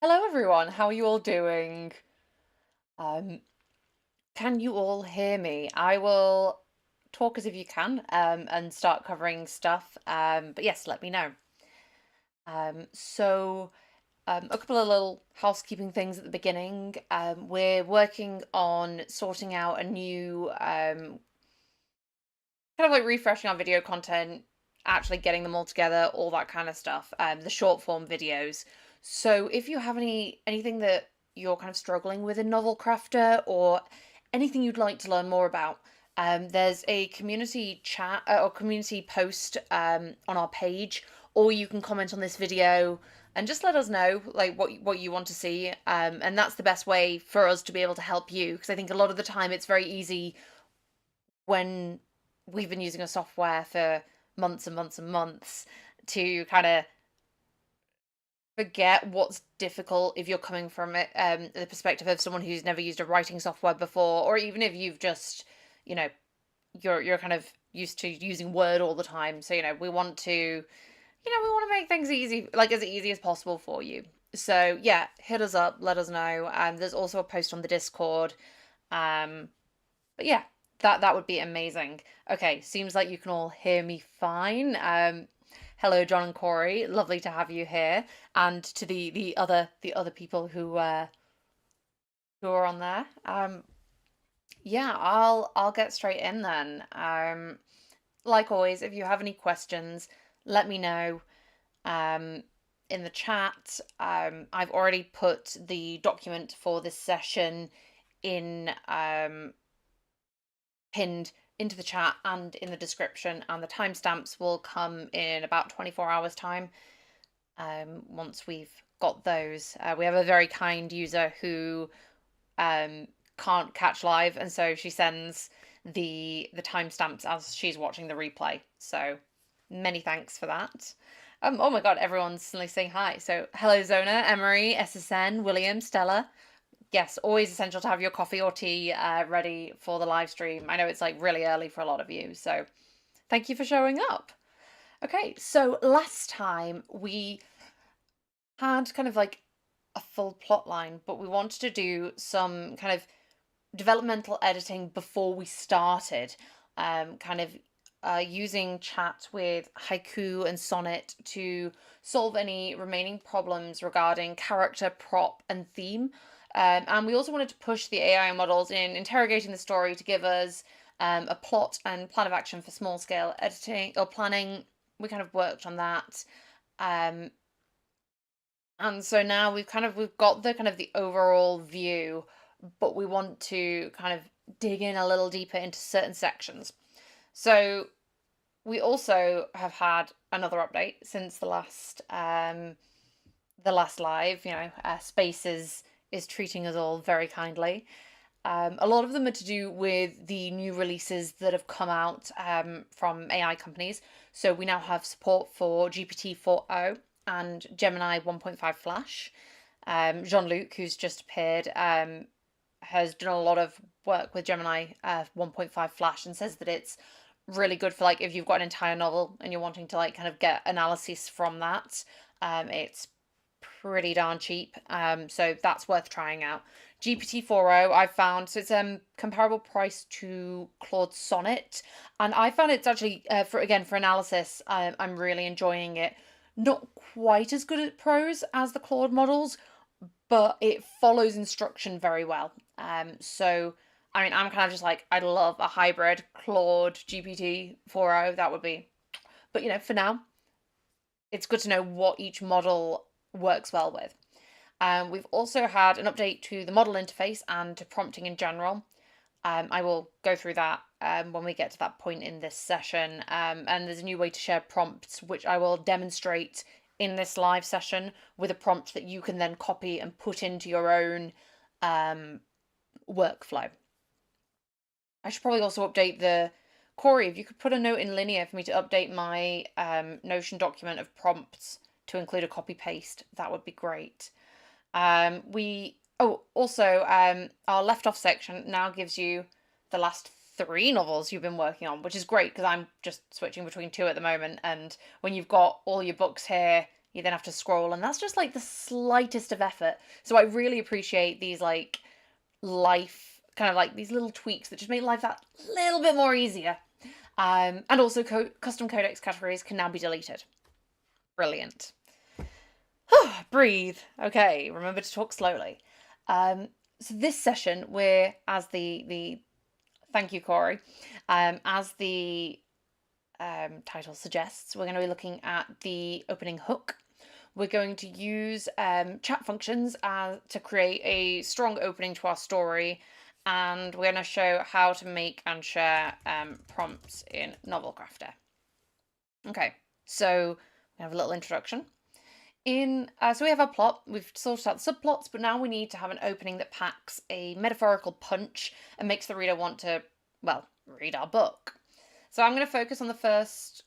Hello everyone, how are you all doing? Um, can you all hear me? I will talk as if you can, and start covering stuff. But yes, let me know. A couple of little housekeeping things at the beginning. We're working on sorting out a new, kind of like refreshing our video content, actually getting them all together, all that kind of stuff. The short form videos. So if you have anything that you're kind of struggling with in Novelcrafter or anything you'd like to learn more about, there's a community chat or community post on our page, or you can comment on this video and just let us know like what you want to see. And that's the best way for us to be able to help you, because I think a lot of the time it's very easy when we've been using a software for months and months and months to kind of forget what's difficult if you're coming from it, the perspective of someone who's never used a writing software before, or even if you've just, you know, you're kind of used to using Word all the time. So, we want to, we want to make things easy, like as easy as possible for you. So yeah, hit us up, let us know. There's also a post on the Discord. Um, but yeah, that would be amazing. Okay, seems like you can all hear me fine. Hello, John and Corey. Lovely to have you here, and to the other people who are on there. Yeah, I'll get straight in then. Like always, if you have any questions, let me know. Um, in the chat. I've already put the document for this session in pinned into the chat and in the description, and the timestamps will come in about 24 hours time, once we've got those. We have a very kind user who can't catch live, and so she sends the timestamps as she's watching the replay. So many thanks for that. Oh my god, everyone's suddenly saying hi. So hello Zona, Emery, SSN, William, Stella. Yes, always essential to have your coffee or tea ready for the live stream. I know it's like really early for a lot of you, so thank you for showing up. Okay, so last time we had kind of like a full plot line, but we wanted to do some kind of developmental editing before we started, kind of using chat with Haiku and Sonnet to solve any remaining problems regarding character, prop, and theme. And we also wanted to push the AI models in interrogating the story to give us a plot and plan of action for small scale editing or planning. We kind of worked on that. Um, and so now we've got the kind of the overall view, but we want to kind of dig in a little deeper into certain sections. So we also have had another update since the last live. Spaces is treating us all very kindly. A lot of them are to do with the new releases that have come out from AI companies. So we now have support for GPT 4.0 and Gemini 1.5 Flash. Jean-Luc, who's just appeared, has done a lot of work with Gemini 1.5 Flash and says that it's really good for like if you've got an entire novel and you're wanting to like kind of get analysis from that. It's pretty darn cheap. So that's worth trying out. GPT 4.0 I've found, so it's comparable price to Claude Sonnet, and I found it's actually for analysis. I'm really enjoying it. Not quite as good at prose as the Claude models, but it follows instruction very well. So I mean, I'm kind of just like, I'd love a hybrid Claude GPT 4.0. That would be, but for now, it's good to know what each model works well with. We've also had an update to the model interface and to prompting in general. I will go through that when we get to that point in this session. And there's a new way to share prompts, which I will demonstrate in this live session with a prompt that you can then copy and put into your own workflow. I should probably also update the Corey, if you could put a note in Linear for me to update my Notion document of prompts to include a copy paste, that would be great. Our left off section now gives you the last 3 novels you've been working on, which is great because I'm just switching between 2 at the moment. And when you've got all your books here, You then have to scroll, and that's just like the slightest of effort. So I really appreciate these like life kind of like these little tweaks that just make life that little bit more easier. And also custom codex categories can now be deleted. Brilliant. Breathe. Okay, remember to talk slowly. So this session, we're, as the thank you, Corey, as the title suggests, we're going to be looking at the opening hook. We're going to use chat functions to create a strong opening to our story, and we're going to show how to make and share prompts in Novelcrafter. Okay, so we have a little introduction. So we have our plot, we've sorted out the subplots, but now we need to have an opening that packs a metaphorical punch and makes the reader want to, well, read our book. So I'm going to focus on the first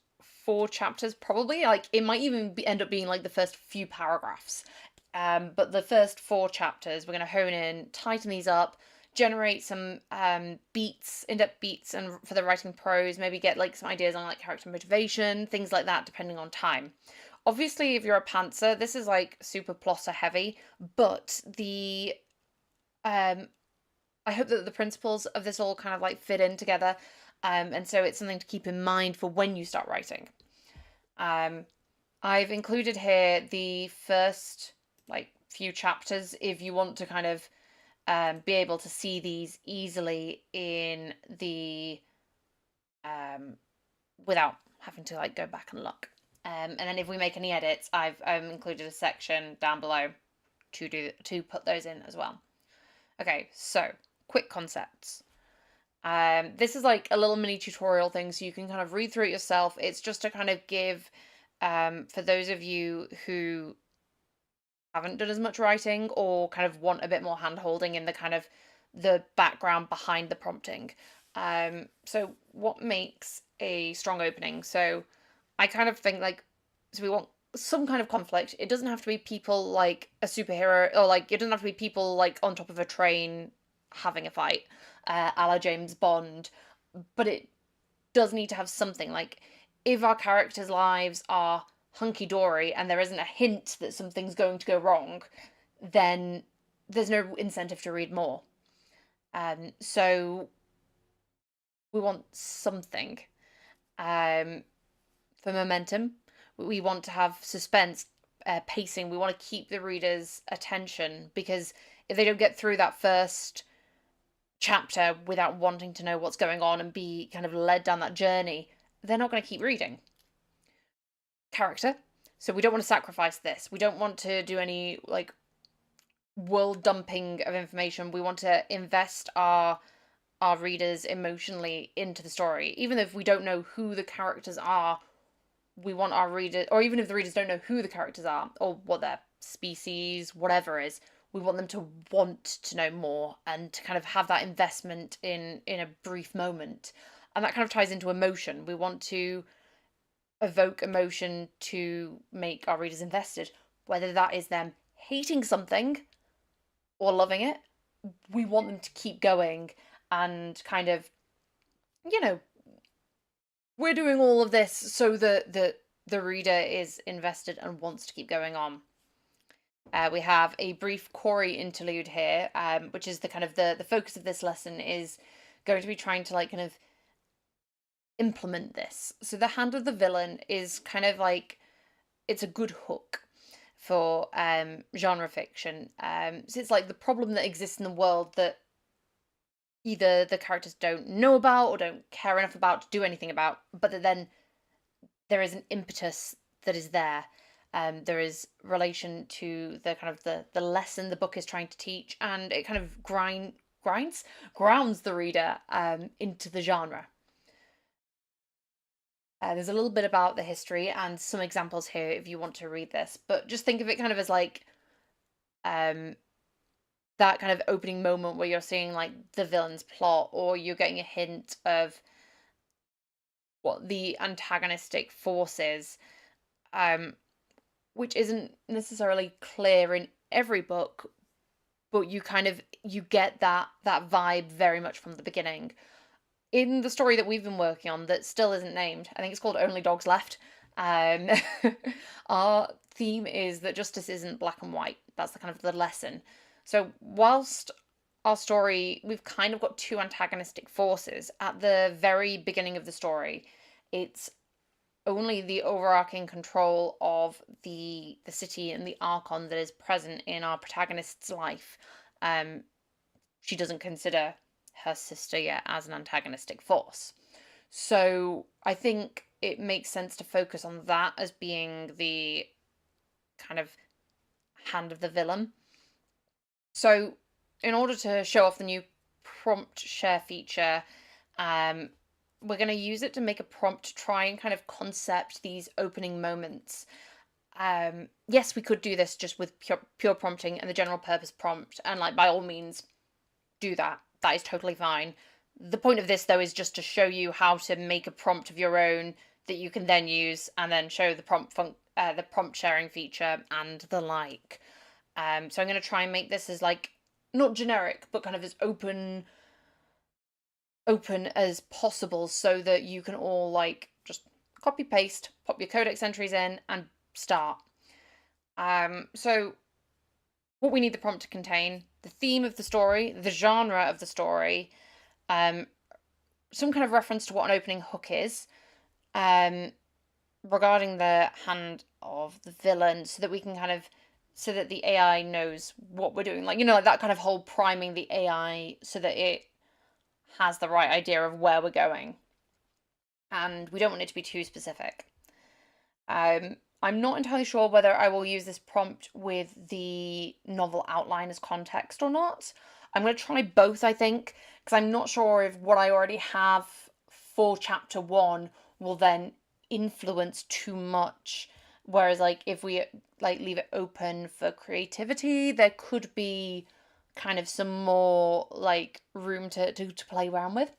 4 chapters, probably. Like, it might even end up being like the first few paragraphs. But the first 4 chapters, we're going to hone in, tighten these up, generate some beats, in-depth beats, and for the writing prose, maybe get like some ideas on like character motivation, things like that, depending on time. Obviously, if you're a pantser, this is like super plotter heavy, but I hope that the principles of this all kind of like fit in together, and so it's something to keep in mind for when you start writing. I've included here the first like few chapters if you want to kind of be able to see these easily in the without having to like go back and look. And then if we make any edits, I've included a section down below to put those in as well. Okay, so quick concepts. This is like a little mini tutorial thing, so you can kind of read through it yourself. It's just to kind of give, for those of you who haven't done as much writing or kind of want a bit more hand-holding in the kind of the background behind the prompting. So what makes a strong opening? So I kind of think like, so we want some kind of conflict. It doesn't have to be people like a superhero, or like it doesn't have to be people like on top of a train having a fight, a la James Bond, but it does need to have something. Like, if our characters' lives are hunky-dory and there isn't a hint that something's going to go wrong, then there's no incentive to read more. So we want something. For momentum, we want to have suspense, pacing. We want to keep the reader's attention, because if they don't get through that first chapter without wanting to know what's going on and be kind of led down that journey, they're not going to keep reading. Character. So we don't want to sacrifice this. We don't want to do any like world dumping of information. We want to invest our readers emotionally into the story. Even if we don't know who the characters are, we want our readers, or even if the readers don't know who the characters are or what their species, whatever is, we want them to want to know more and to kind of have that investment in a brief moment. And that kind of ties into emotion. We want to evoke emotion to make our readers invested, whether that is them hating something or loving it. We want them to keep going and kind of, you know, we're doing all of this so that the reader is invested and wants to keep going on. We have a brief Corey interlude here, which is the kind of the focus of this lesson is going to be trying to like kind of implement this. So the hand of the villain is kind of like, it's a good hook for genre fiction. So it's like the problem that exists in the world that either the characters don't know about or don't care enough about to do anything about, but that then there is an impetus that is there. There is relation to the kind of the lesson the book is trying to teach, and it kind of grounds the reader into the genre. There's a little bit about the history and some examples here if you want to read this, but just think of it kind of as like that kind of opening moment where you're seeing like the villain's plot, or you're getting a hint of what the antagonistic force is, which isn't necessarily clear in every book, but you get that vibe very much from the beginning. In the story that we've been working on that still isn't named, I think it's called Only Dogs Left, our theme is that justice isn't black and white. That's the kind of the lesson. So whilst our story, we've kind of got two antagonistic forces at the very beginning of the story. It's only the overarching control of the city and the Archon that is present in our protagonist's life. She doesn't consider her sister yet as an antagonistic force. So I think it makes sense to focus on that as being the kind of hand of the villain. So in order to show off the new prompt share feature, we're going to use it to make a prompt to try and kind of concept these opening moments. Yes, we could do this just with pure prompting and the general purpose prompt, and like by all means do that. That is totally fine. The point of this though is just to show you how to make a prompt of your own that you can then use, and then show the prompt sharing feature and the like. So I'm going to try and make this as like not generic, but kind of as open as possible, so that you can all like just copy paste, pop your codex entries in, and start. So what we need the prompt to contain: the theme of the story, the genre of the story, some kind of reference to what an opening hook is, regarding the hand of the villain, so that we can kind of, so that the AI knows what we're doing. Like, you know, like that kind of whole priming the AI so that it has the right idea of where we're going. And we don't want it to be too specific. I'm not entirely sure whether I will use this prompt with the novel outline as context or not. I'm going to try both, I think, because I'm not sure if what I already have for chapter 1 will then influence too much. Whereas, like, if we like leave it open for creativity, there could be kind of some more like room to play around with.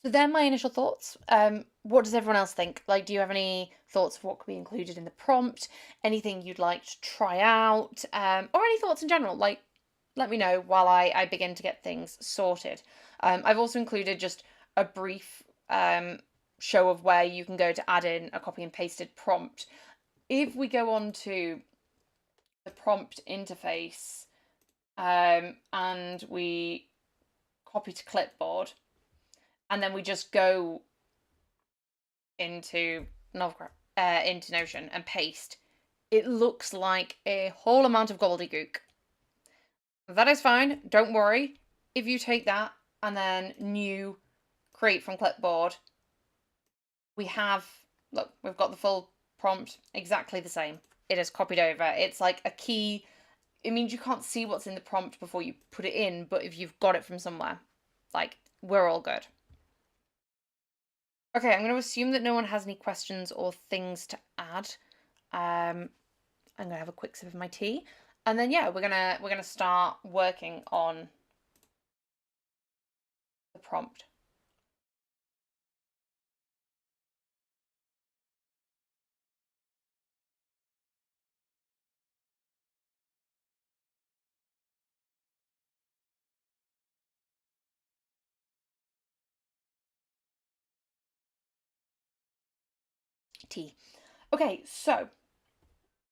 So they're my initial thoughts. What does everyone else think? Like, do you have any thoughts of what could be included in the prompt? Anything you'd like to try out? Or any thoughts in general? Like, let me know while I begin to get things sorted. I've also included just a brief show of where you can go to add in a copy and pasted prompt. If we go on to the prompt interface and we copy to clipboard, and then we just go into into Notion and paste, it looks like a whole amount of gobbledygook. That is fine, don't worry. If you take that and then new create from clipboard, we have, look, we've got the full prompt exactly the same. It is copied over. It's like a key. It means you can't see what's in the prompt before you put it in, but if you've got it from somewhere, like, we're all good. Okay, I'm going to assume that no one has any questions or things to add. I'm going to have a quick sip of my tea, and then yeah, we're gonna start working on the prompt. Tea. Okay, so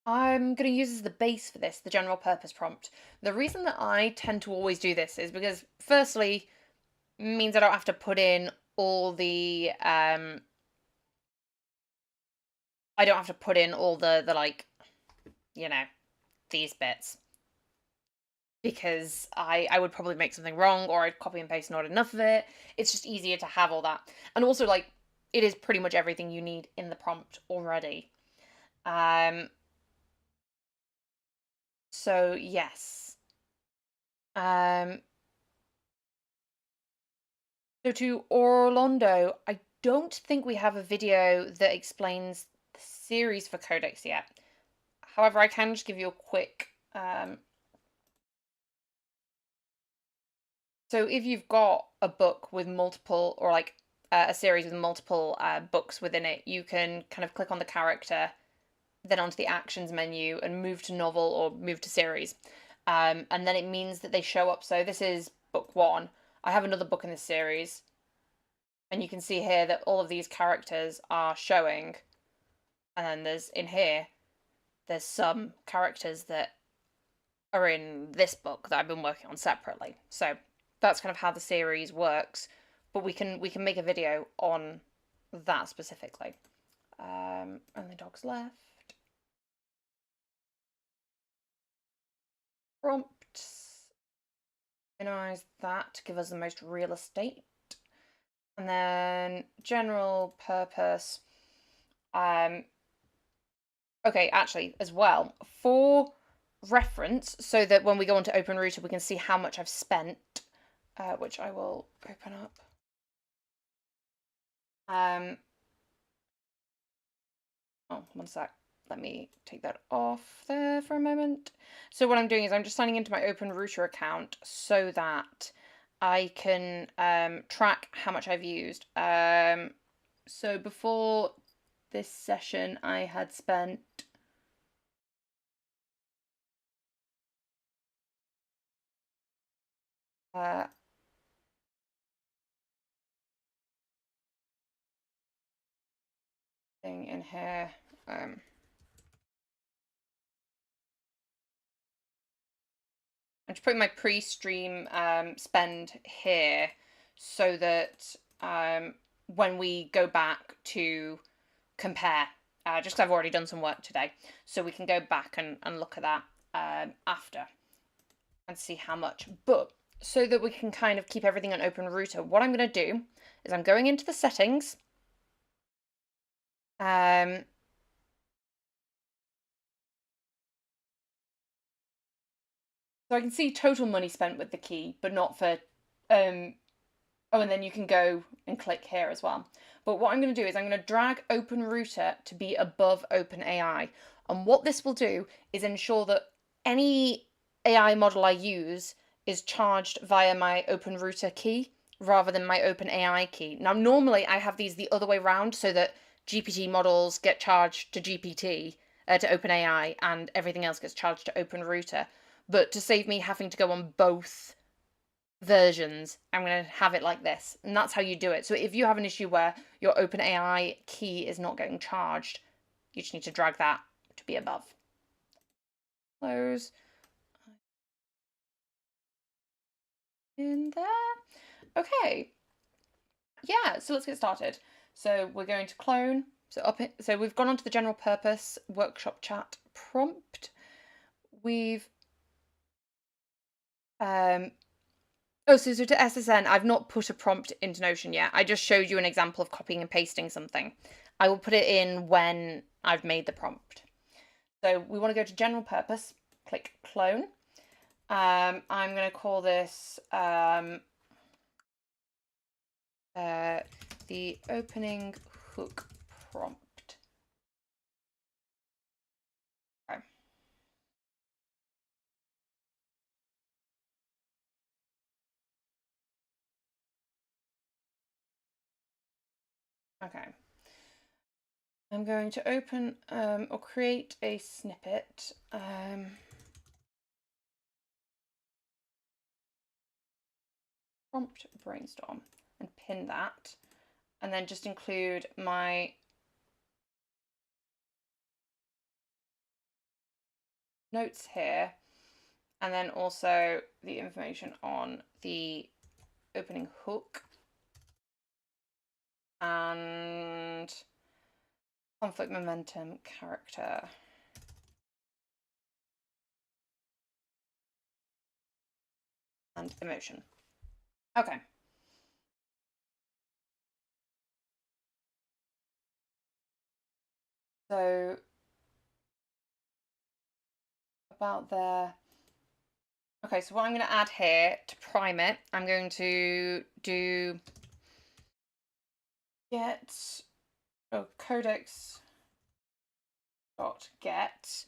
I'm going to use as the base for this the general purpose prompt. The reason that I tend to always do this is because, firstly, means I don't have to put in all the I don't have to put in all the like, you know, these bits, because I would probably make something wrong, or I'd copy and paste not enough of it. It's just easier to have all that. And also, like, it is pretty much everything you need in the prompt already. So yes. So to Orlando, I don't think we have a video that explains the series for Codex yet. However, I can just give you a quick. So if you've got a book with multiple, or like a series with multiple books within it, you can kind of click on the character, then onto the actions menu, and move to novel or move to series. And then it means that they show up. So this is book 1. I have another book in this series, and you can see here that all of these characters are showing. And then there's in here, there's some characters that are in this book that I've been working on separately. So that's kind of how the series works. But we can make a video on that specifically. Only dogs left. Prompts. Minimize that to give us the most real estate. And then general purpose. Okay, actually, as well, for reference, so that when we go onto OpenRouter, we can see how much I've spent, which I will open up. Oh, one sec. Let me take that off there for a moment. So what I'm doing is I'm just signing into my OpenRouter account so that I can track how much I've used. So before this session, I had spent thing in here. I'm just putting my pre-stream spend here so that when we go back to compare, just because I've already done some work today, so we can go back and look at that after and see how much. But so that we can kind of keep everything on OpenRouter, what I'm going to do is I'm going into the settings. So I can see total money spent with the key, but not for oh, and then you can go and click here as well. But what I'm going to do is I'm going to drag OpenRouter to be above OpenAI. And what this will do is ensure that any AI model I use is charged via my OpenRouter key rather than my OpenAI key. Now, normally I have these the other way around so that GPT models get charged to GPT, to OpenAI, and everything else gets charged to OpenRouter. But to save me having to go on both versions, I'm going to have it like this, and that's how you do it. So if you have an issue where your OpenAI key is not getting charged, you just need to drag that to be above. Close. In there. Okay. Yeah, so let's get started. So we're going to clone. So we've gone on to the general purpose workshop chat prompt. We've oh, so to SSN, I've not put a prompt into Notion yet. I just showed you an example of copying and pasting something. I will put it in when I've made the prompt. So we want to go to general purpose, click clone. I'm going to call this the opening hook prompt. Okay. Okay. I'm going to open or create a snippet. Prompt brainstorm and pin that, and then just include my notes here, and then also the information on the opening hook and conflict momentum character. And emotion. Okay. So about there. Okay, so what I'm going to add here to prime it, I'm going to do get codex dot get,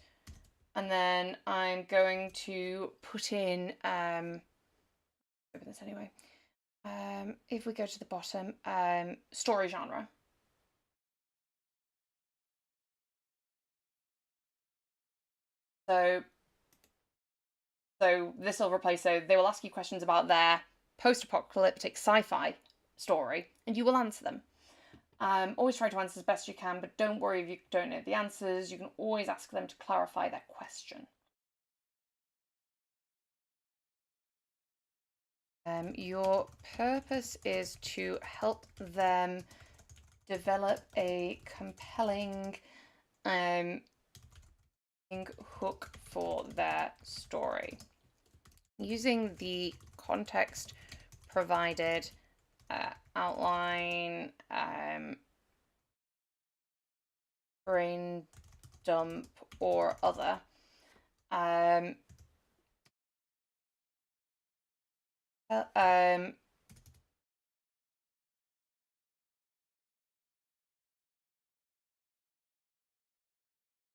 and then I'm going to put in open this anyway. If we go to the bottom, story genre. So this will replace, so they will ask you questions about their post-apocalyptic sci-fi story, and you will answer them. Always try to answer as best you can, but don't worry if you don't know the answers. You can always ask them to clarify their question. Your purpose is to help them develop a compelling hook for their story. Using the context provided, outline, brain dump, or other.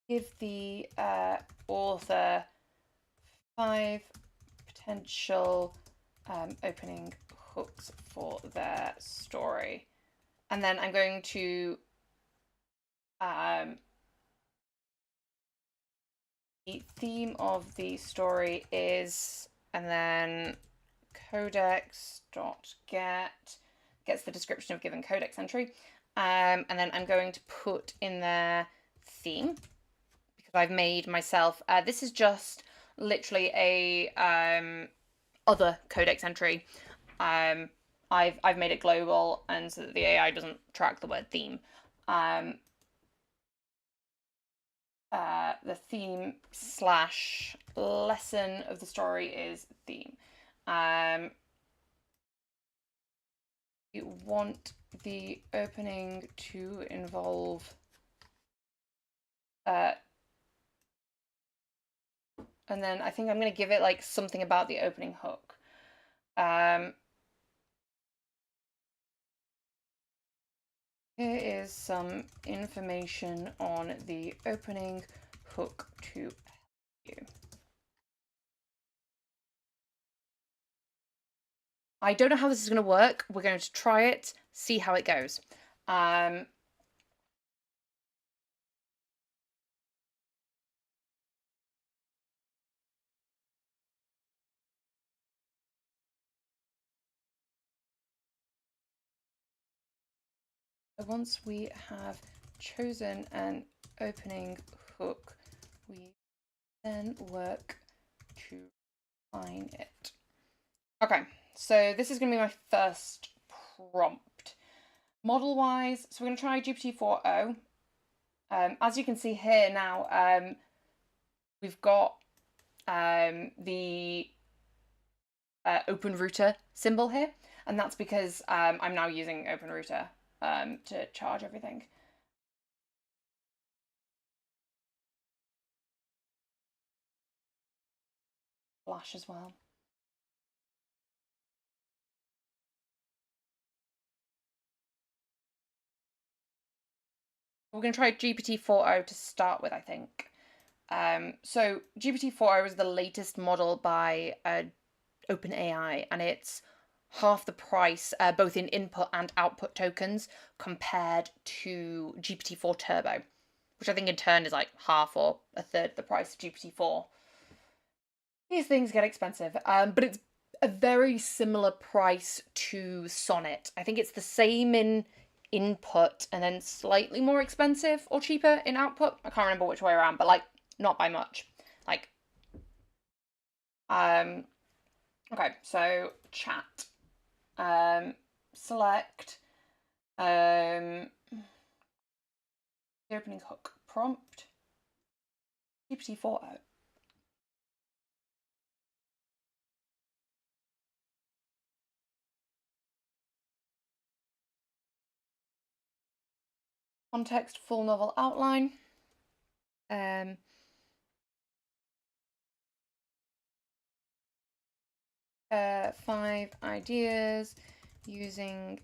Give the author 5 potential opening hooks for their story. And then I'm going to the theme of the story is, and then codex.get gets the description of given codex entry. And then I'm going to put in their theme because I've made myself, this is just literally a other codex entry. I've made it global and so that the AI doesn't track the word theme. The theme / lesson of the story is theme. You want the opening to involve and then I think I'm going to give it like something about the opening hook. Here is some information on the opening hook to help you. I don't know how this is going to work. We're going to try it, see how it goes. Once we have chosen an opening hook, we then work to refine it. Okay, so this is going to be my first prompt. Model-wise, so we're going to try GPT-4o. As you can see here now, we've got the OpenRouter symbol here, and that's because I'm now using OpenRouter to charge everything. Flash as well. We're going to try GPT-4o to start with, I think. So GPT-4o is the latest model by OpenAI, and it's half the price, both in input and output tokens, compared to GPT-4 Turbo, which I think in turn is like half or a third the price of GPT-4. These things get expensive, but it's a very similar price to Sonnet. I think it's the same in input and then slightly more expensive or cheaper in output. I can't remember which way around, but like not by much. Like, okay, so chat. Select the opening hook prompt GPT-4o. Context, full novel outline. 5 ideas using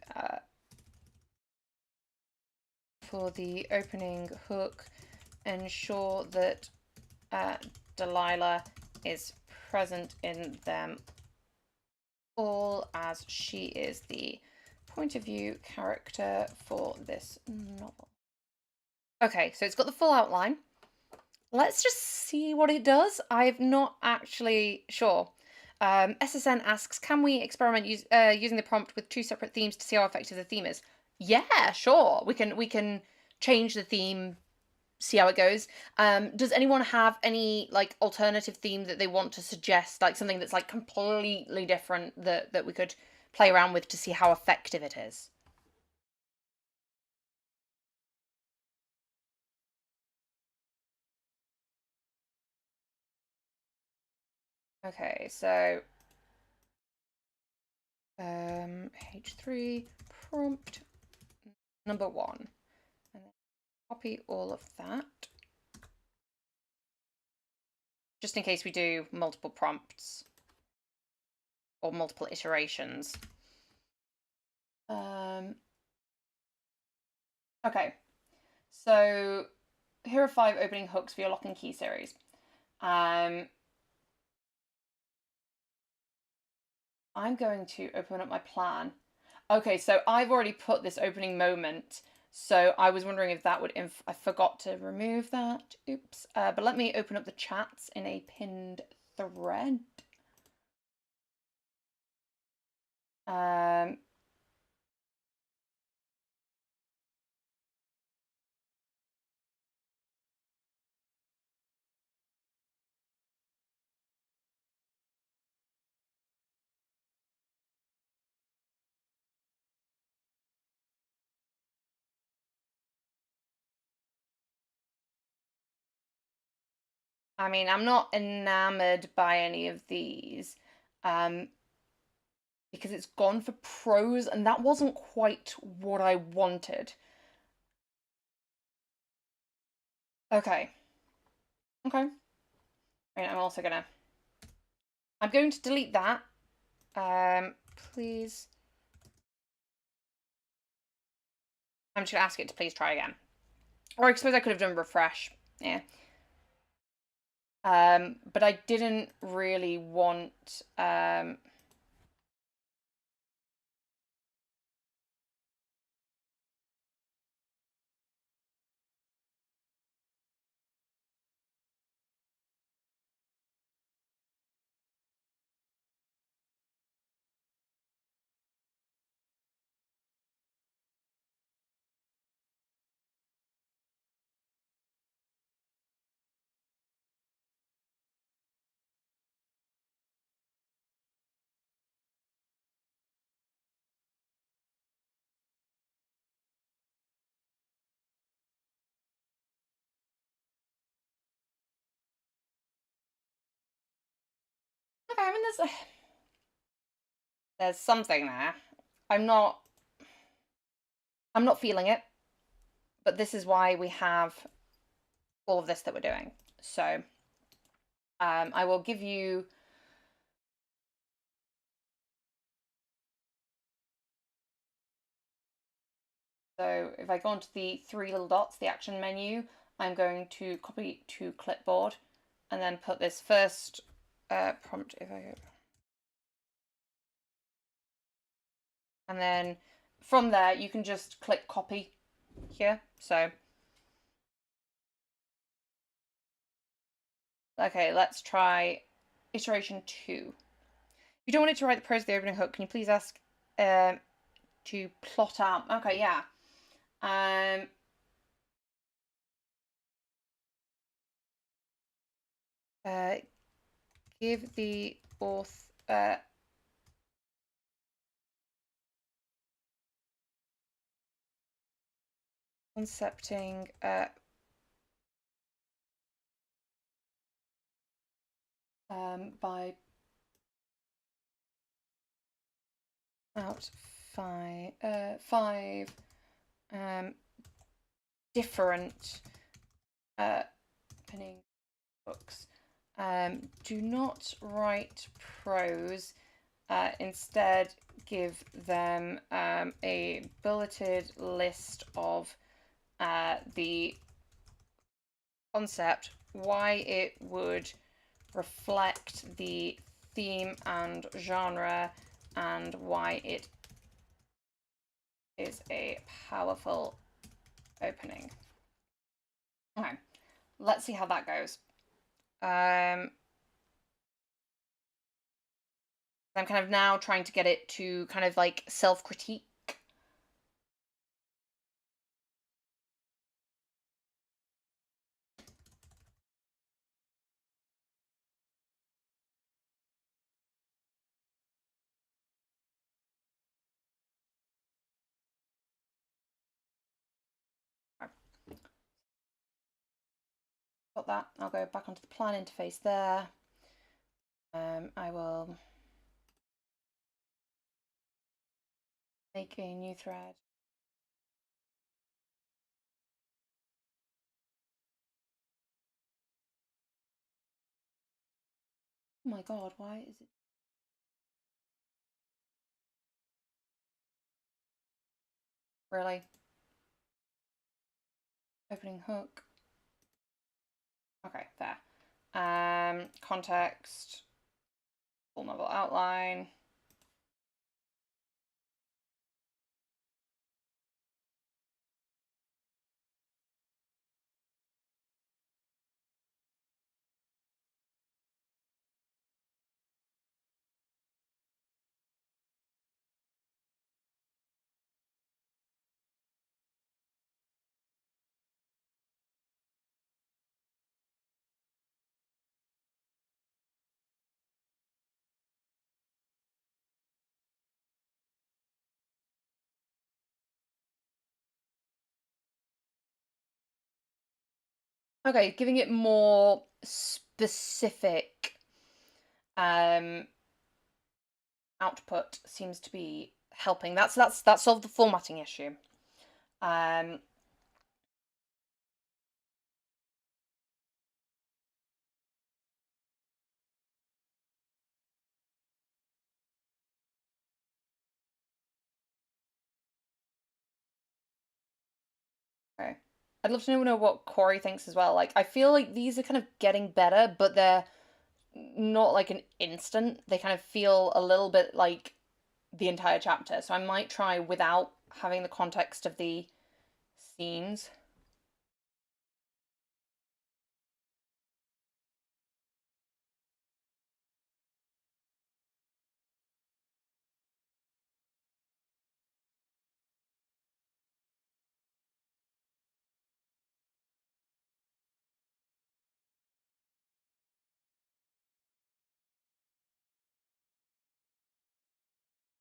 for the opening hook. Ensure that Delilah is present in them all, as she is the point of view character for this novel. Okay, so it's got the full outline. Let's just see what it does. I'm not actually sure. SSN asks, can we experiment using the prompt with 2 separate themes to see how effective the theme is? Yeah, sure. We can change the theme, see how it goes. Does anyone have any like alternative theme that they want to suggest, like something that's like completely different that we could play around with to see how effective it is? Okay, so H3 prompt number 1, and then copy all of that, just in case we do multiple prompts or multiple iterations. Okay, so here are 5 opening hooks for your lock and key series. I'm going to open up my plan. Okay, so I've already put this opening moment, so I was wondering if that would I forgot to remove that. Oops. But let me open up the chats in a pinned thread. Um, I mean, I'm not enamored by any of these, um, because it's gone for prose, and that wasn't quite what I wanted. Okay. Okay. I'm also gonna. I'm going to delete that. Please. I'm just gonna ask it to please try again. Or I suppose I could have done refresh. Yeah. But I didn't really want. Okay, I mean, there's something there. I'm not. I'm not feeling it, but this is why we have all of this that we're doing. So, I will give you. So if I go onto the 3 little dots, the action menu, I'm going to copy to clipboard, and then put this first prompt. If I go, and then from there you can just click copy here. So okay, let's try iteration 2. If you don't want it to write the prose of the opening hook, can you please ask to plot out? Okay, yeah. Uh, give the author concepting by out 5 different pinning books. Do not write prose. Instead, give them a bulleted list of the concept, why it would reflect the theme and genre, and why it is a powerful opening. Okay, let's see how that goes. I'm kind of now trying to get it to kind of like self-critique. got that. I'll go back onto the plan interface there. I will make a new thread. Oh my god, why is it? Really? Opening hook. Okay, fair. Context. Full novel outline. Okay, giving it more specific output seems to be helping. That solved the formatting issue. Okay. I'd love to know what Corey thinks as well. Like, I feel like these are kind of getting better, but they're not like an instant. They kind of feel a little bit like the entire chapter. So I might try without having the context of the scenes.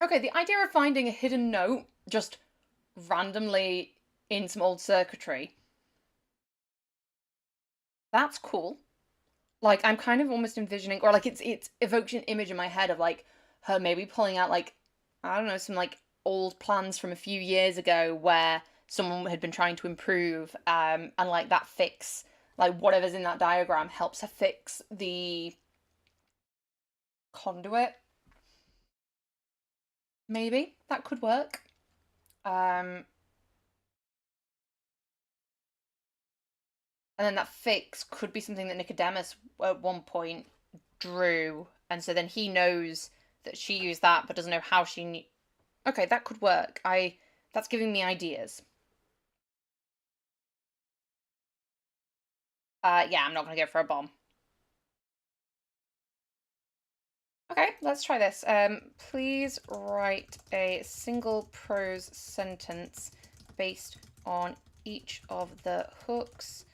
Okay, the idea of finding a hidden note just randomly in some old circuitry, that's cool. Like, I'm kind of almost envisioning, or like it's evoked an image in my head of like her maybe pulling out like, I don't know, some like old plans from a few years ago where someone had been trying to improve, and like that fix, like whatever's in that diagram helps her fix the conduit. Maybe that could work. Um, and then that fix could be something that Nicodemus at one point drew, and so then he knows that she used that, but doesn't know how she. Okay, that could work. That's giving me ideas. Yeah, I'm not gonna go for a bomb. Okay, let's try this. Please write a single prose sentence based on each of the hooks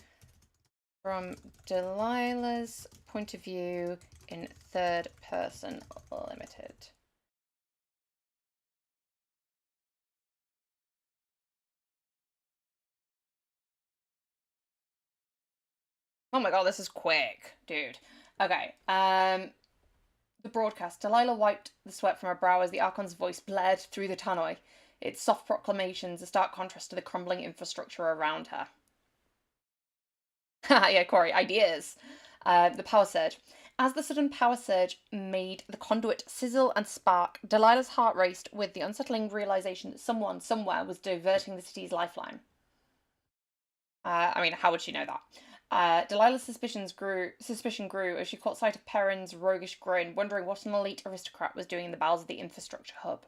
from Delilah's point of view in third person limited. Oh my god, this is quick, dude. Okay. The broadcast. Delilah wiped the sweat from her brow as the Archon's voice blared through the tannoy, its soft proclamations a stark contrast to the crumbling infrastructure around her. Yeah, Corey, ideas. The power surge. As the sudden power surge made the conduit sizzle and spark, Delilah's heart raced with the unsettling realization that someone, somewhere, was diverting the city's lifeline. I mean, how would she know that? Delilah's suspicion grew as she caught sight of Perrin's roguish grin, wondering what an elite aristocrat was doing in the bowels of the infrastructure hub.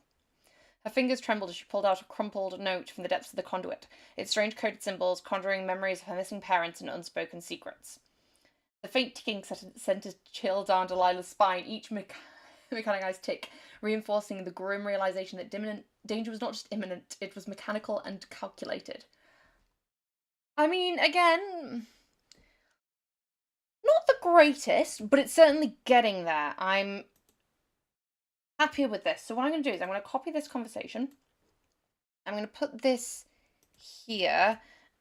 Her fingers trembled as she pulled out a crumpled note from the depths of the conduit, its strange coded symbols conjuring memories of her missing parents and unspoken secrets. The faint ticking sent a chill down Delilah's spine, each mechanized tick reinforcing the grim realization that danger was not just imminent, it was mechanical and calculated. I mean, again, not the greatest, but it's certainly getting there. I'm happier with this. So what I'm going to do is I'm going to copy this conversation. I'm going to put this here,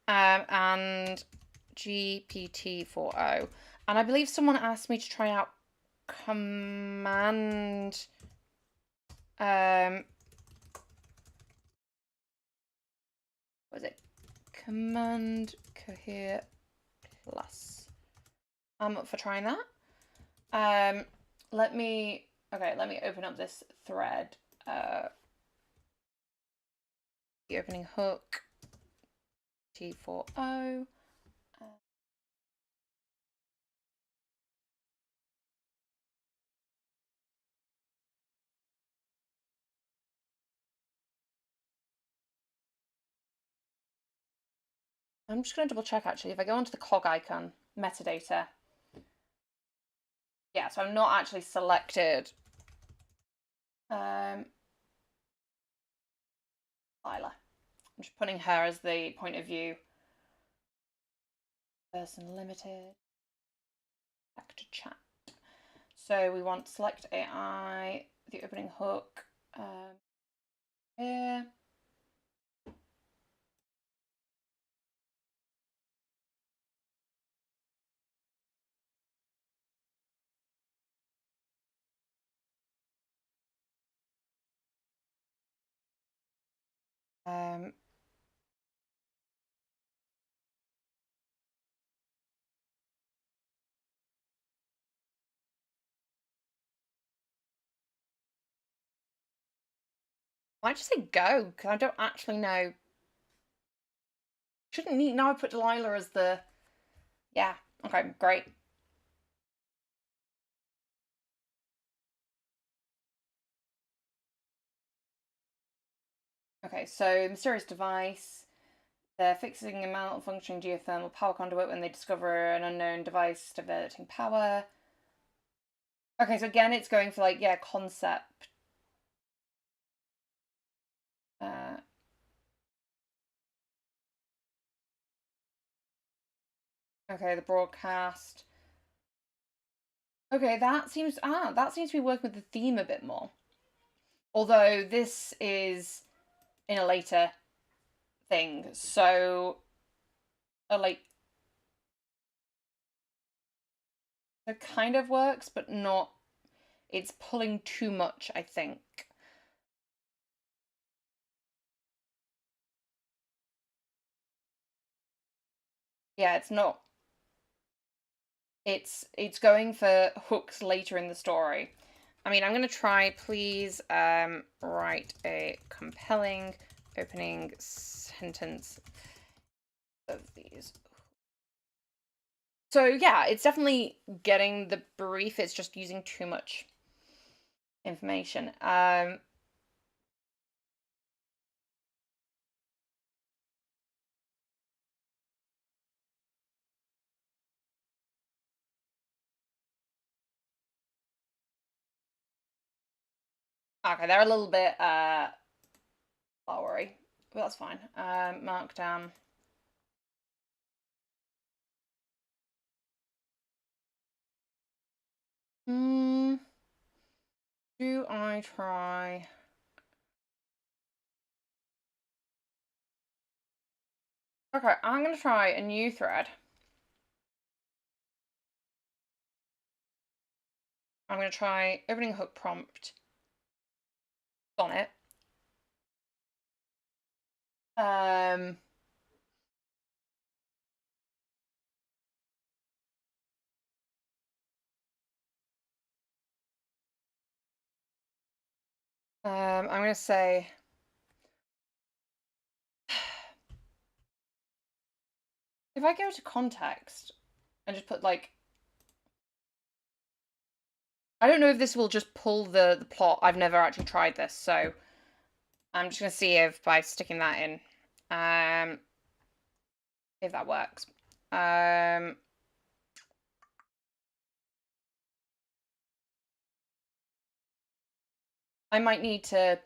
and GPT-4o. And I believe someone asked me to try out command... what was it? Command Cohere Plus. I'm up for trying that. Let me open up this thread. The opening hook, T4O. I'm just going to double check actually. If I go onto the cog icon, metadata. Yeah, so I'm not actually selected Lila. I'm just putting her as the point of view. Person limited. Back to chat. So we want select AI, the opening hook here. Why just say go? Because I don't actually know. Shouldn't need. Now I put Delilah as the... Yeah, okay, great. Okay, so mysterious device. They're fixing a malfunctioning geothermal power conduit when they discover an unknown device diverting power. Okay, so again, it's going for like, yeah, concept. Okay, the broadcast. Okay, that seems to be working with the theme a bit more. Although this is in a later thing, so it kind of works, but not. It's pulling too much, I think. Yeah, it's not. It's going for hooks later in the story. I mean, I'm going to try, please write a compelling opening sentence of these. So yeah, it's definitely getting the brief. It's just using too much information. Okay, they're a little bit flowery, but that's fine. Markdown. Do I try? Okay, I'm gonna try a new thread. I'm gonna try opening hook prompt sonnet. I'm gonna say if I go to context and just put like, I don't know if this will just pull the plot. I've never actually tried this, so I'm just gonna see if by sticking that in, if that works. I might need to.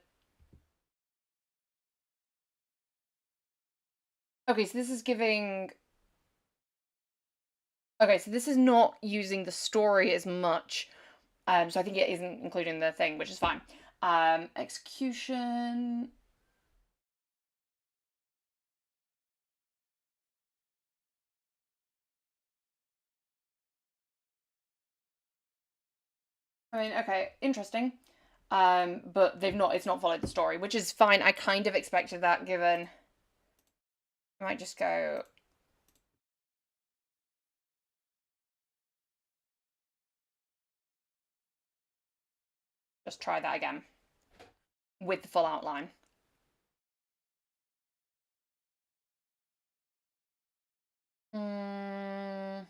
Okay, so this is giving. Okay, so this is not using the story as much. So I think it isn't including the thing, which is fine. Execution. I mean, okay, interesting. But it's not followed the story, which is fine. I kind of expected that given. I might just go. Just try that again with the full outline. Mm,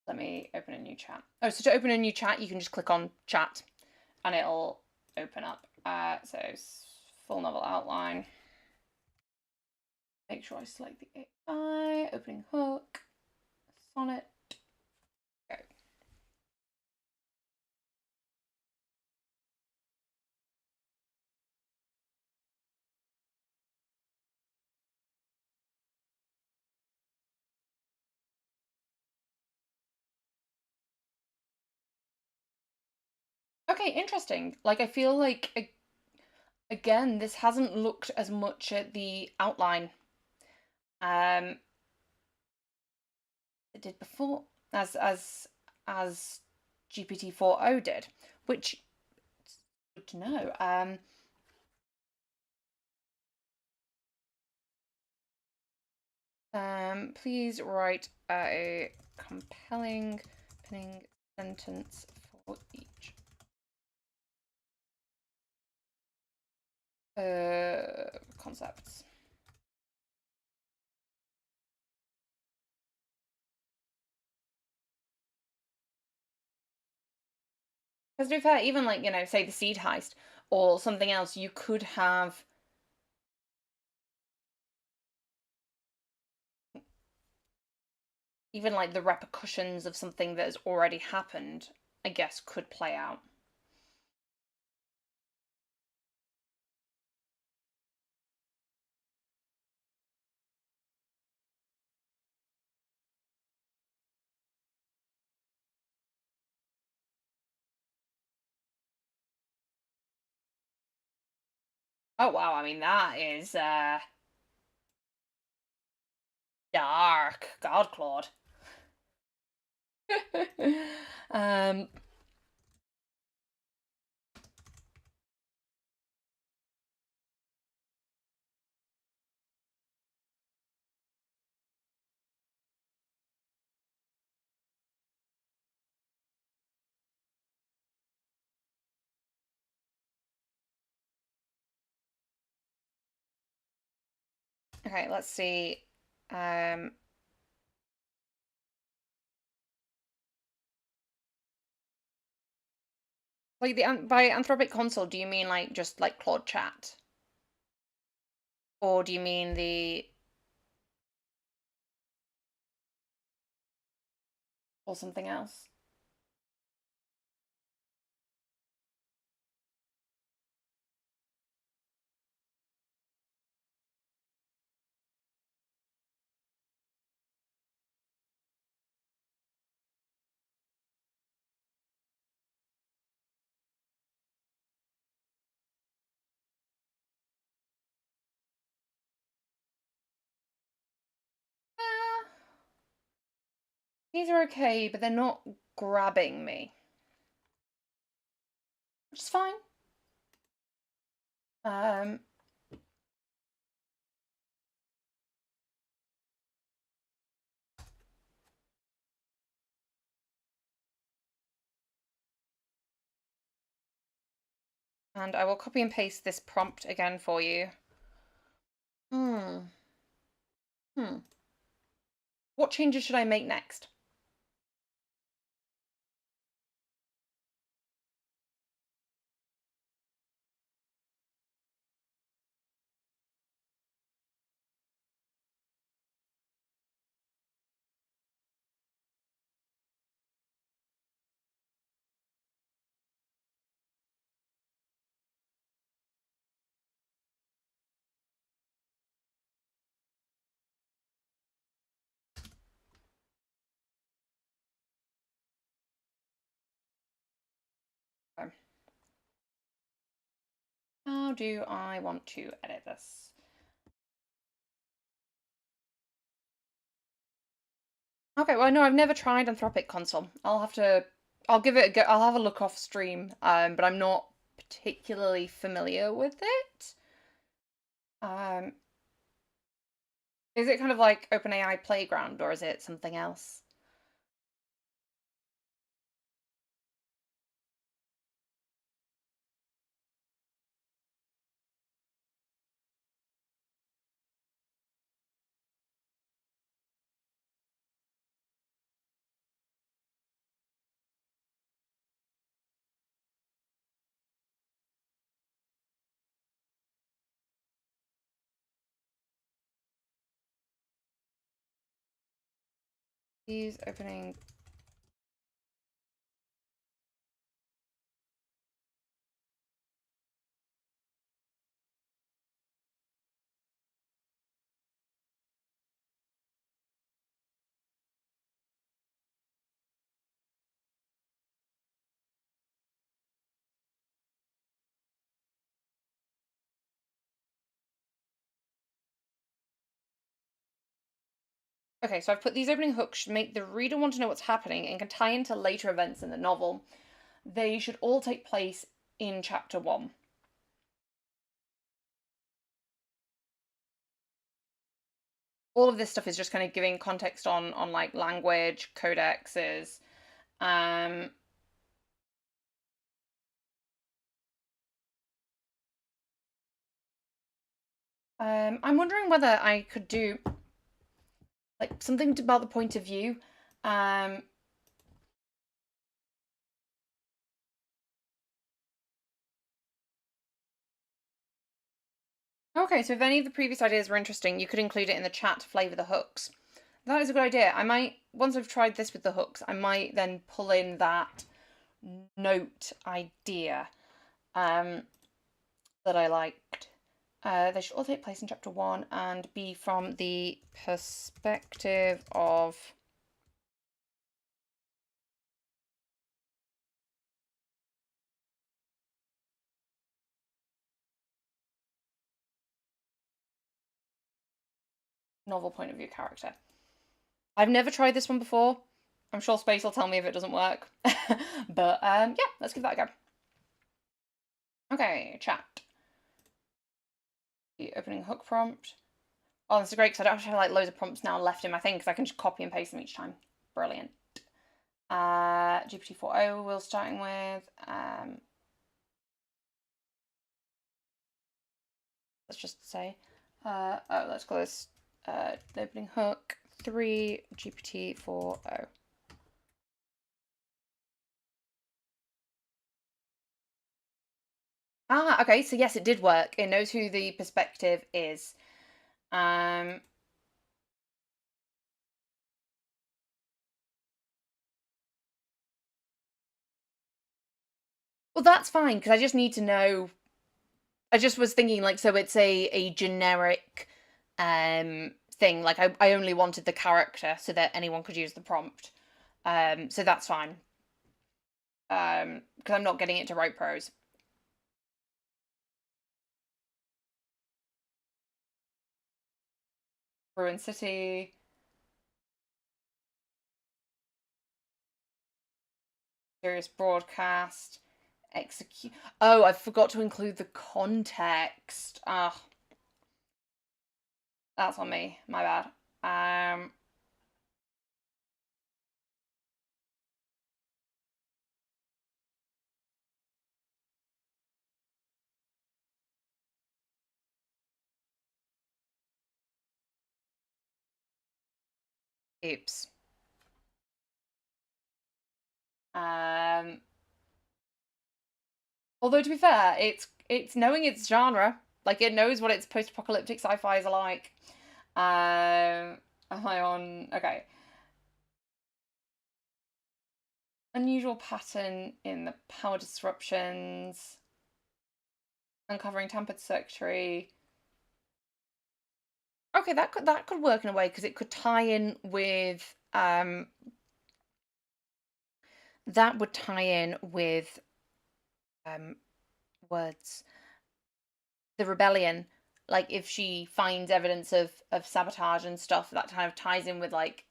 let me open a new chat. Oh, so to open a new chat, you can just click on chat and it'll open up. So full novel outline. Make sure I select the AI, opening hook, sonnet, go. Okay, interesting. Like, I feel like, again, this hasn't looked as much at the outline it did before, as GPT-4o did, which is good to know. Please write a compelling pinning sentence for each concepts. Because to be fair, even like, say the seed heist or something else, you could have even like the repercussions of something that has already happened, I guess, could play out. Oh wow, I mean that is dark. God, Claude. um okay, let's see. Um like the by Anthropic Console, do you mean like just like Claude Chat? Or do you mean the or something else? Uh, these are okay, but they're not grabbing me. Which is fine. Um and I will copy and paste this prompt again for you. Hmm. Hmm. What changes should I make next? How do I want to edit this? Okay, well, no, I've never tried Anthropic Console. I'll have to I'll give it a go. I'll have a look off stream, but I'm not particularly familiar with it. Um, is it kind of like OpenAI Playground, or is it something else? Use opening. Okay, so I've put these opening hooks to make the reader want to know what's happening and can tie into later events in the novel. They should all take place in chapter 1. All of this stuff is just kind of giving context on like language, codexes. I'm wondering whether I could do like something about the point of view. Okay, so if any of the previous ideas were interesting, you could include it in the chat to flavour the hooks. That is a good idea. I might, once I've tried this with the hooks, I might then pull in that note idea that I liked. They should all take place in chapter 1 and be from the perspective of novel point of view character. I've never tried this one before. I'm sure Space will tell me if it doesn't work. But yeah, let's give that a go. Okay, chat. The opening hook prompt. Oh, this is great because I don't have to have like loads of prompts now left in my thing because I can just copy and paste them each time. Brilliant. GPT-4o we're starting with. Let's just say, let's call this opening hook 3 GPT-4o. Ah, okay, so yes, it did work. It knows who the perspective is. Well, that's fine because I just need to know. I just was thinking like, so it's a generic thing. Like I only wanted the character so that anyone could use the prompt. So that's fine. Because I'm not getting it to write prose. Ruin City. Serious broadcast. Execute. Oh, I forgot to include the context. Ah, that's on me. My bad. Oops. Um, Although to be fair, it's knowing its genre. Like it knows what its post-apocalyptic sci-fi is like. Am I on? Okay. Unusual pattern in the power disruptions. Uncovering tampered circuitry. Okay, that could work in a way because it could tie in with that would tie in with words. The rebellion. Like if she finds evidence of sabotage and stuff, that kind of ties in with like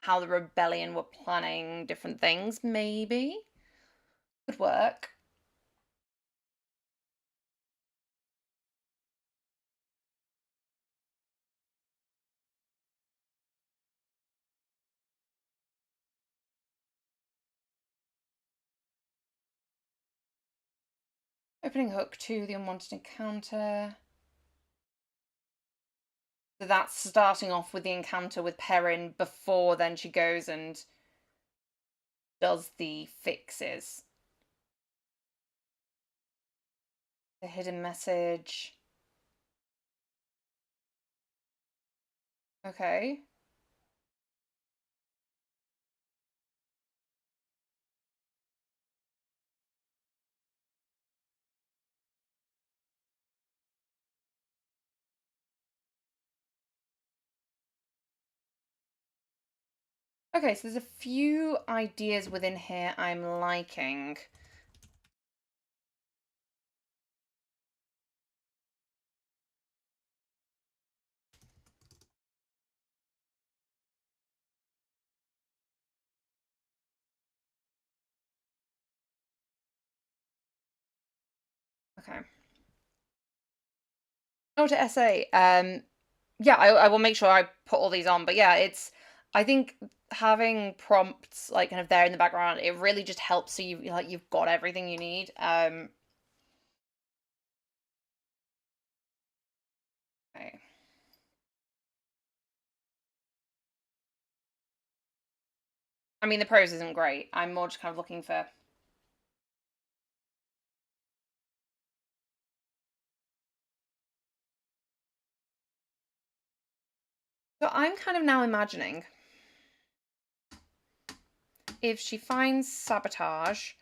how the rebellion were planning different things, maybe. Could work. Opening hook to the unwanted encounter. So that's starting off with the encounter with Perrin before then she goes and does the fixes. The hidden message. Okay. Okay, so there's a few ideas within here I'm liking. Okay. Oh, to essay. Yeah, I will make sure I put all these on. But yeah, I think having prompts like kind of there in the background, it really just helps so you've got everything you need. Okay. I mean, the prose isn't great. I'm more just kind of looking for. So I'm kind of now imagining if she finds sabotage,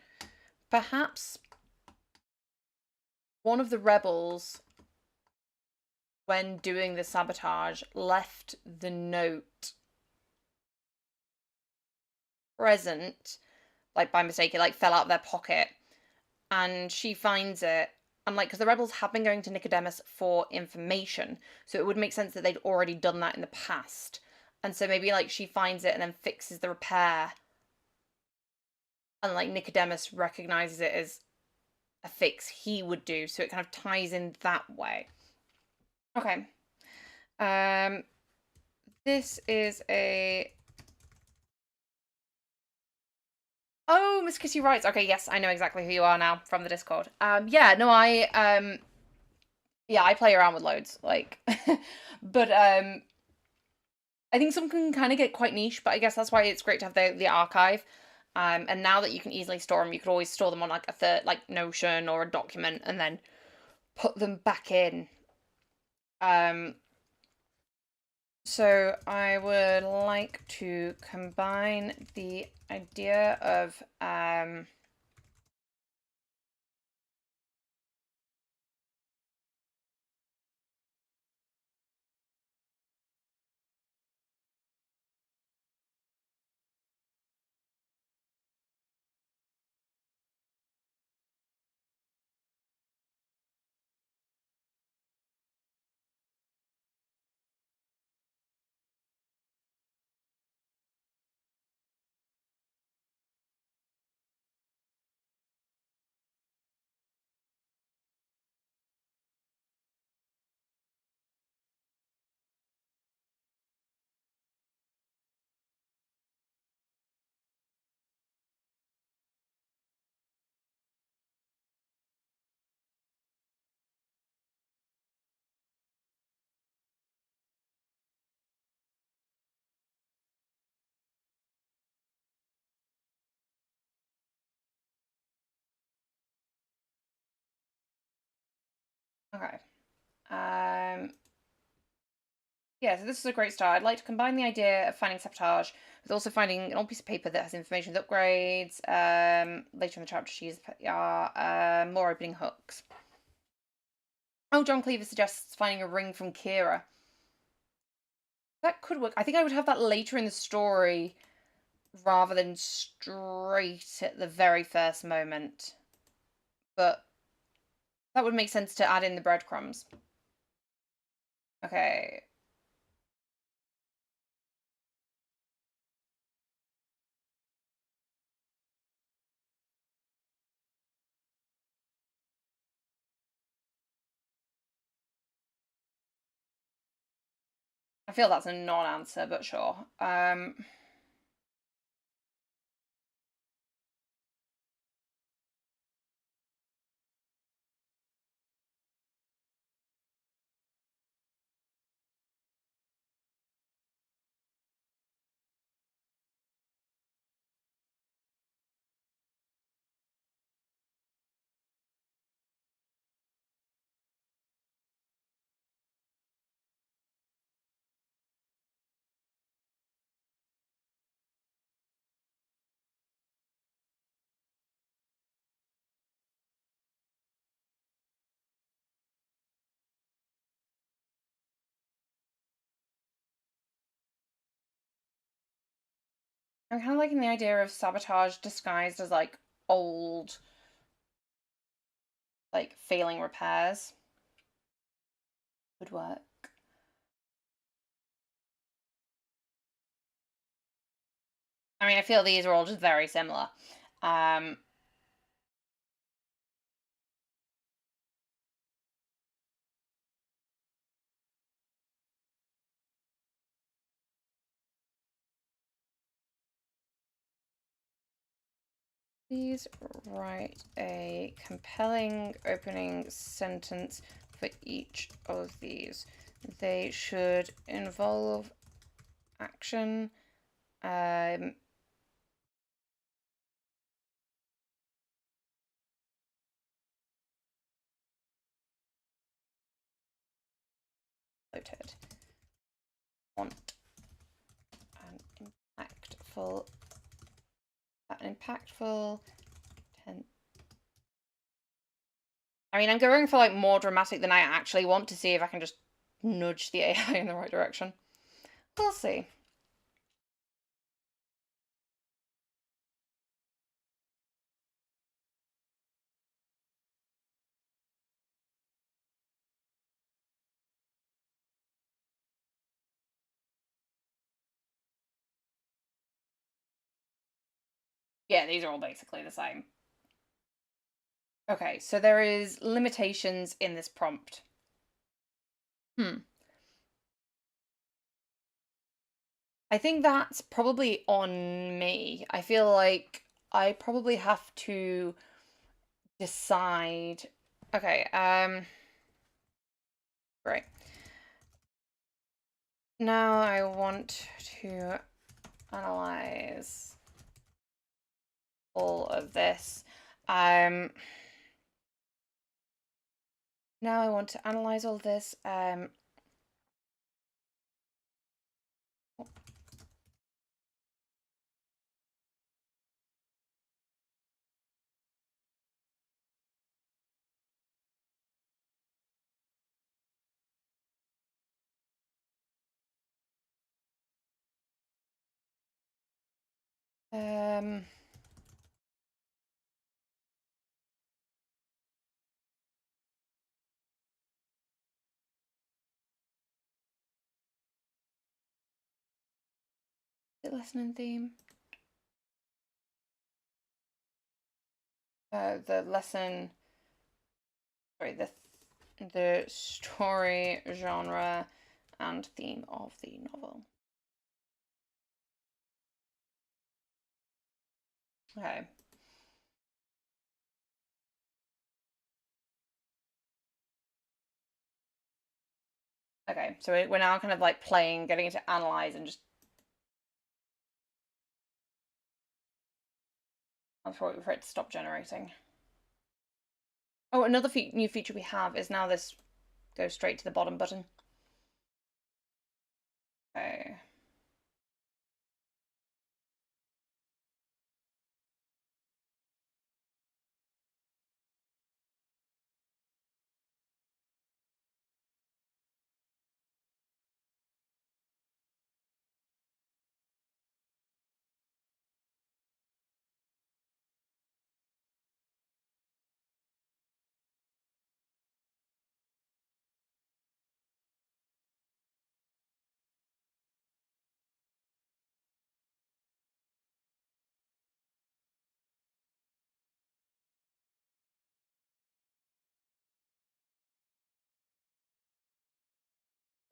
perhaps one of the rebels, when doing the sabotage, left the note present, like by mistake, it like fell out of their pocket, and she finds it. And like, because the rebels have been going to Nicodemus for information, so it would make sense that they'd already done that in the past. And so maybe like she finds it and then fixes the repair, and like Nicodemus recognizes it as a fix he would do, so it kind of ties in that way. Okay. This is a. Oh, Miss Kitty writes. Okay, yes, I know exactly who you are now from the Discord. Yeah, no, yeah, I play around with loads, like, but I think some can kind of get quite niche, but I guess that's why it's great to have the archive. And now that you can easily store them, you could always store them on like a third, like Notion or a document, and then put them back in. Um, so I would like to combine the idea of okay. Um, yeah, so this is a great start. I'd like to combine the idea of finding sabotage with also finding an old piece of paper that has information with upgrades. Later in the chapter, she uses more opening hooks. Oh, John Cleaver suggests finding a ring from Kira. That could work. I think I would have that later in the story rather than straight at the very first moment. But that would make sense to add in the breadcrumbs. Okay. I feel that's a non-answer, but sure. I'm kind of liking the idea of sabotage disguised as like old, like failing repairs. Would work. I mean, I feel these are all just very similar. Please write a compelling opening sentence for each of these. They should involve action. Noted. Want an impactful. I mean, I'm going for like more dramatic than I actually want to see if I can just nudge the AI in the right direction. We'll see. Yeah, these are all basically the same. Okay, so there is limitations in this prompt. I think that's probably on me. I feel like I probably have to decide. Okay, great. Now I want to analyze all of this. Now I want to analyze all this. Um, the lesson theme. The lesson. Sorry, the story, genre, and theme of the novel. Okay. Okay, so we're now kind of like playing, getting it to analyze and just. I'll wait for it to stop generating. Oh, another new feature we have is now this goes straight to the bottom button. Okay.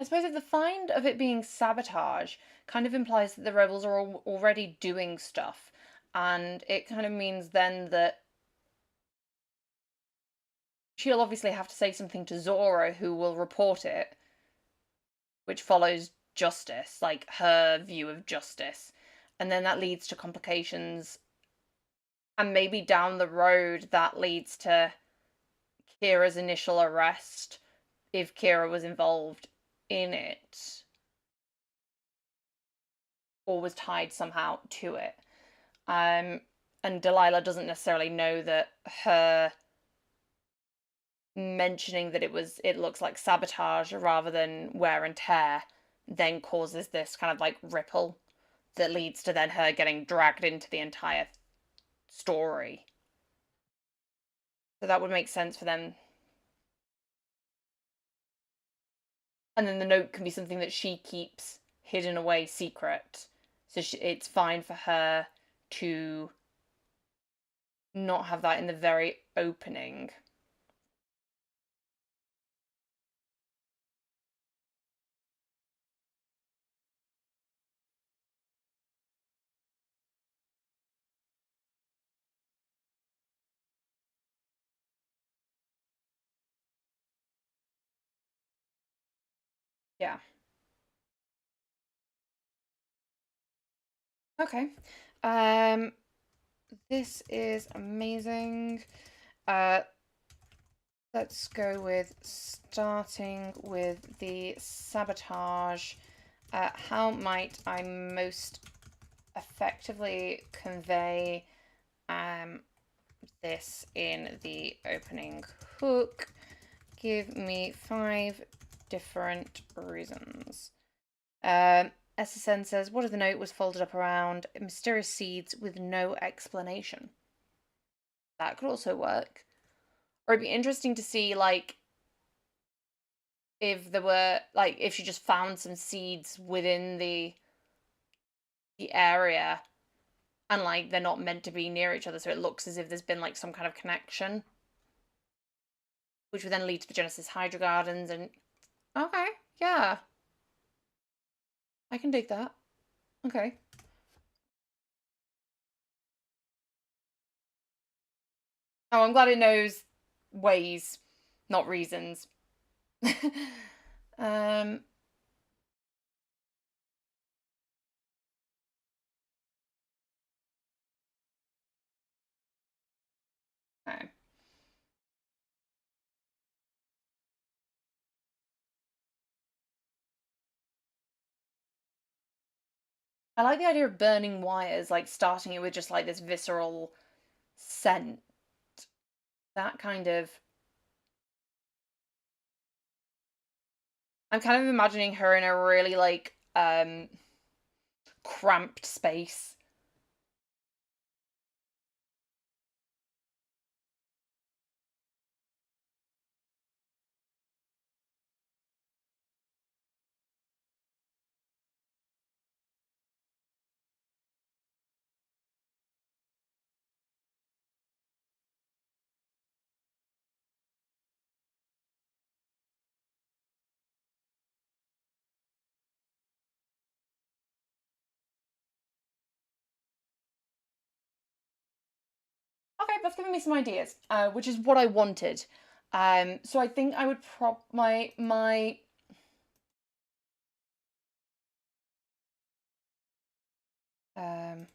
I suppose if the find of it being sabotage kind of implies that the rebels are already doing stuff, and it kind of means then that she'll obviously have to say something to Zora, who will report it, which follows justice, like her view of justice. And then that leads to complications. And maybe down the road, that leads to Kira's initial arrest, if Kira was involved in it or was tied somehow to it. And Delilah doesn't necessarily know that her mentioning that it looks like sabotage rather than wear and tear then causes this kind of like ripple that leads to then her getting dragged into the entire story. So that would make sense for them. And then the note can be something that she keeps hidden away secret. So it's fine for her to not have that in the very opening. Yeah. Okay. Um, this is amazing. Uh, let's go with starting with the sabotage. How might I most effectively convey this in the opening hook? Give me 5 different reasons. SSN says, what if the note was folded up around mysterious seeds with no explanation? That could also work. Or it'd be interesting to see, like, if there were, like, if she just found some seeds within the area and, like, they're not meant to be near each other, so it looks as if there's been, like, some kind of connection. Which would then lead to the Genesis Hydro Gardens and... Okay, yeah. I can dig that. Okay. Oh, I'm glad it knows ways, not reasons. um, okay. I like the idea of burning wires, like starting it with just like this visceral scent. That kind of. I'm kind of imagining her in a really like cramped space. Okay, that's giving me some ideas, which is what I wanted. So I think I would um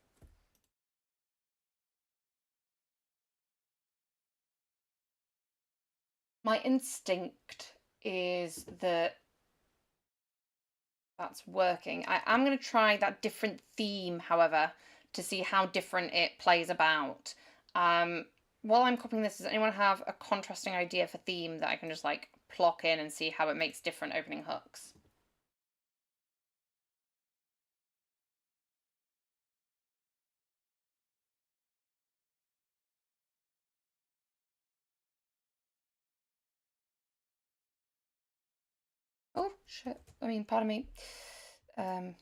my instinct is that that's working. I am going to try that different theme, however, to see how different it plays about. Um, while I'm copying this, does anyone have a contrasting idea for theme that I can just like plock in and see how it makes different opening hooks? Oh, shit. I mean, pardon me. Um,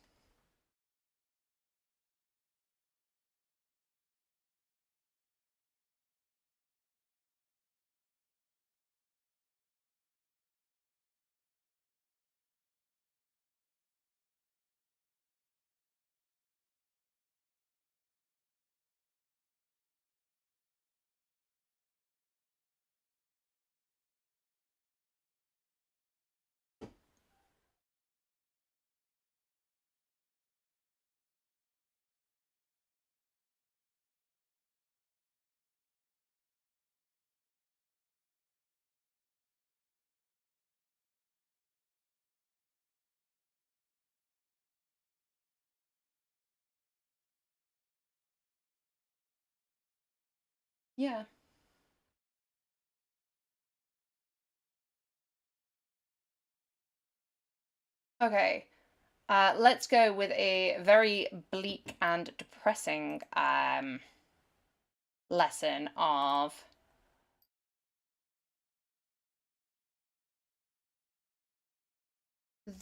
Yeah. Okay. Let's go with a very bleak and depressing lesson of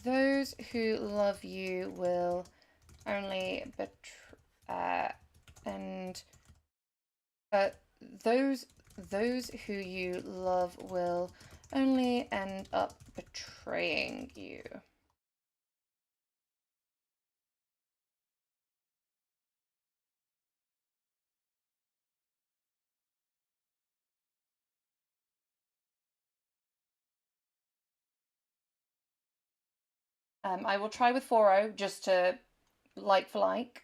those who love you will only betray and uh, those those who you love will only end up betraying you. I will try with 4-0 just to like for like.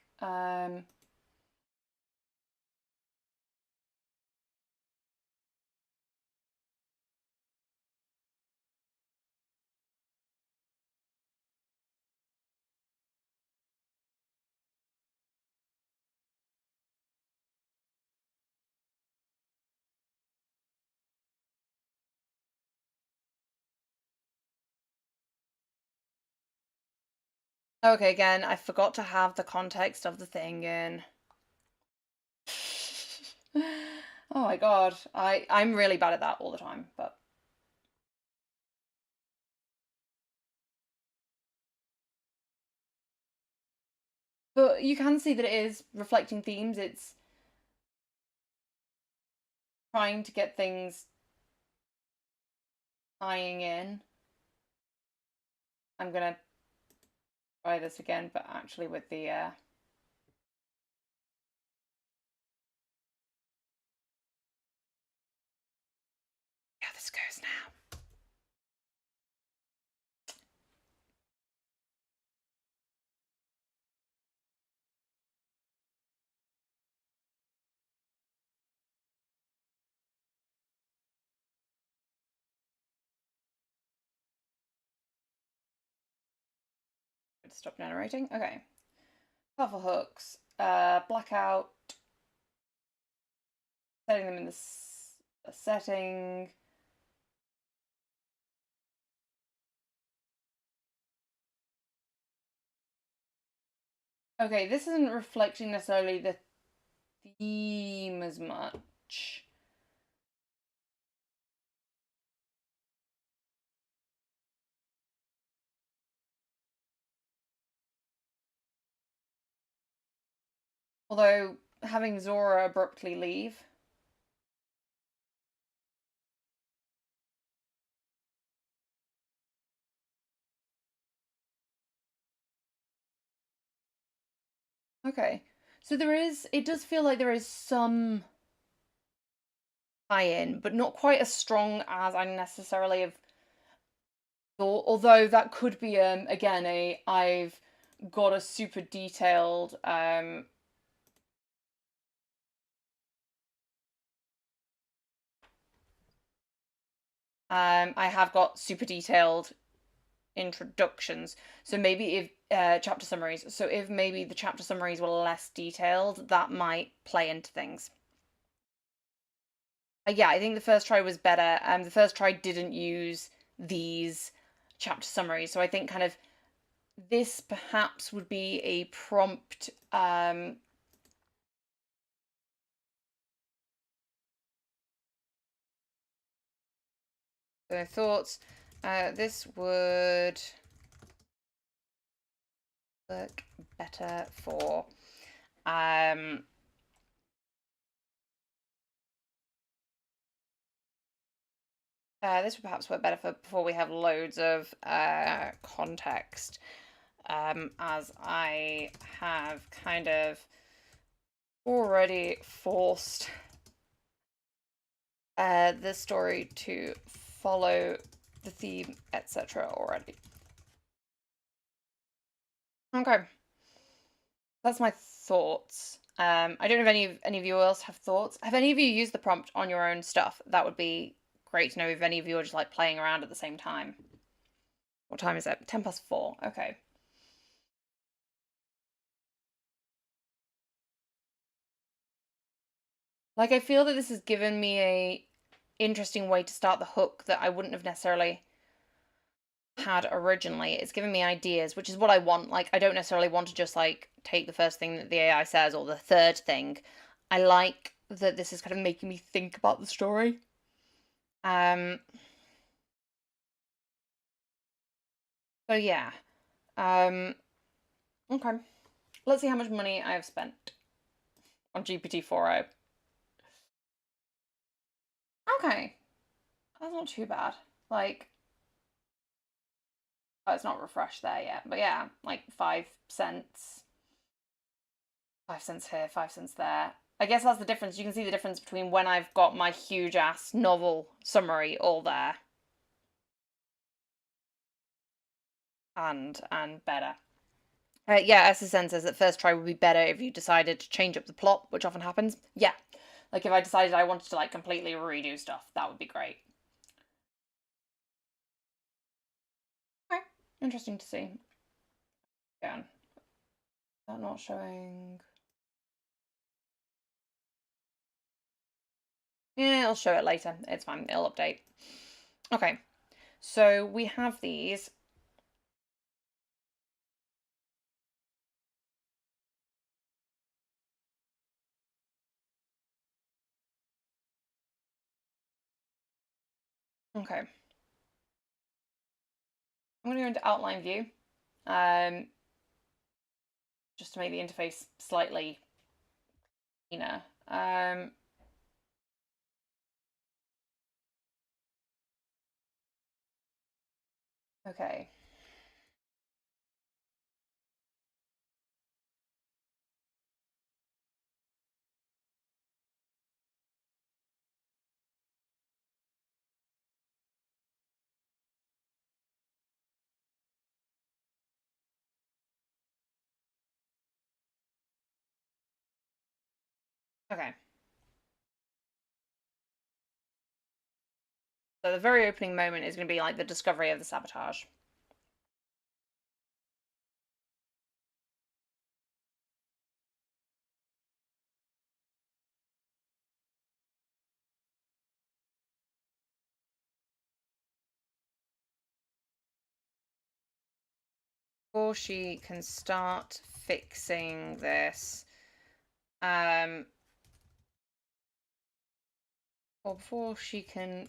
Okay, again, I forgot to have the context of the thing in. Oh my god, I'm really bad at that all the time, but you can see that it is reflecting themes. It's trying to get things tying in. I'm gonna try this again, but actually with the yeah, this goes now. Stop generating. Okay. Powerful hooks. Blackout. Setting them in the setting. Okay, this isn't reflecting necessarily the theme as much. Although having Zora abruptly leave. Okay. So it does feel like there is some tie-in, but not quite as strong as I necessarily have thought. Although that could be again I've got a super detailed I have got super detailed introductions. So maybe if chapter summaries. So if maybe the chapter summaries were less detailed, that might play into things. Yeah, I think the first try was better. The first try didn't use these chapter summaries, so I think kind of this perhaps would be a prompt. So thoughts. This would work better for. This would perhaps work better for before we have loads of context, as I have kind of already forced the story to follow the theme, etc. already. Okay, that's my thoughts. I don't know if any of you else have thoughts. Have any of you used the prompt on your own stuff? That would be great to know if any of you are just like playing around at the same time. What time is it? 4:10. Okay. Like, I feel that this has given me a interesting way to start the hook that I wouldn't have necessarily had originally. It's given me ideas, which is what I want. Like, I don't necessarily want to just like take the first thing that the AI says or the third thing. I like that this is kind of making me think about the story. Um so yeah. Um okay. Let's see how much money I have spent on GPT-4o. Okay. That's not too bad. Like, oh, it's not refreshed there yet, but yeah, like 5 cents. 5 cents here, 5 cents there. I guess that's the difference. You can see the difference between when I've got my huge ass novel summary all there and better. Yeah, SSN says that first try would be better if you decided to change up the plot, which often happens. Yeah, like if I decided I wanted to like completely redo stuff, that would be great. Okay, interesting to see. Again, that not showing. Yeah, I'll show it later. It's fine. It'll update. Okay, so we have these. Okay, I'm going to go into outline view, just to make the interface slightly cleaner. Okay. Okay. So the very opening moment is going to be like the discovery of the sabotage. Before she can start fixing this, or before she can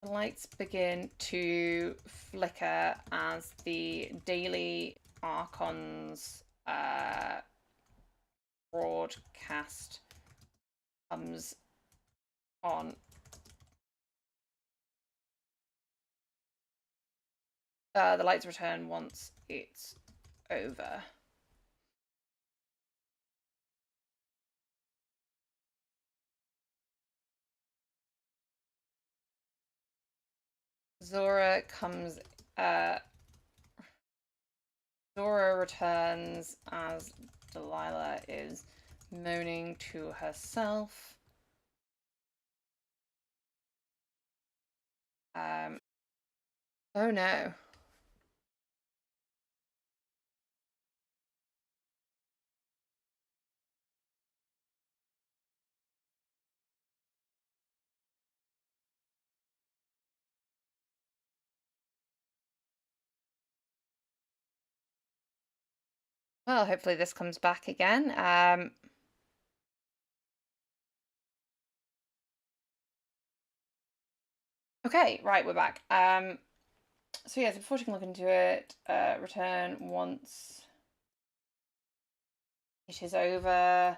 the lights begin to flicker as the daily Archon's broadcast comes on. The lights return once it's over. Zora comes. Zora returns as Delilah is moaning to herself. Oh no. Well, hopefully this comes back again. Okay, right, we're back. So yeah, so before she can look into it, return once it is over.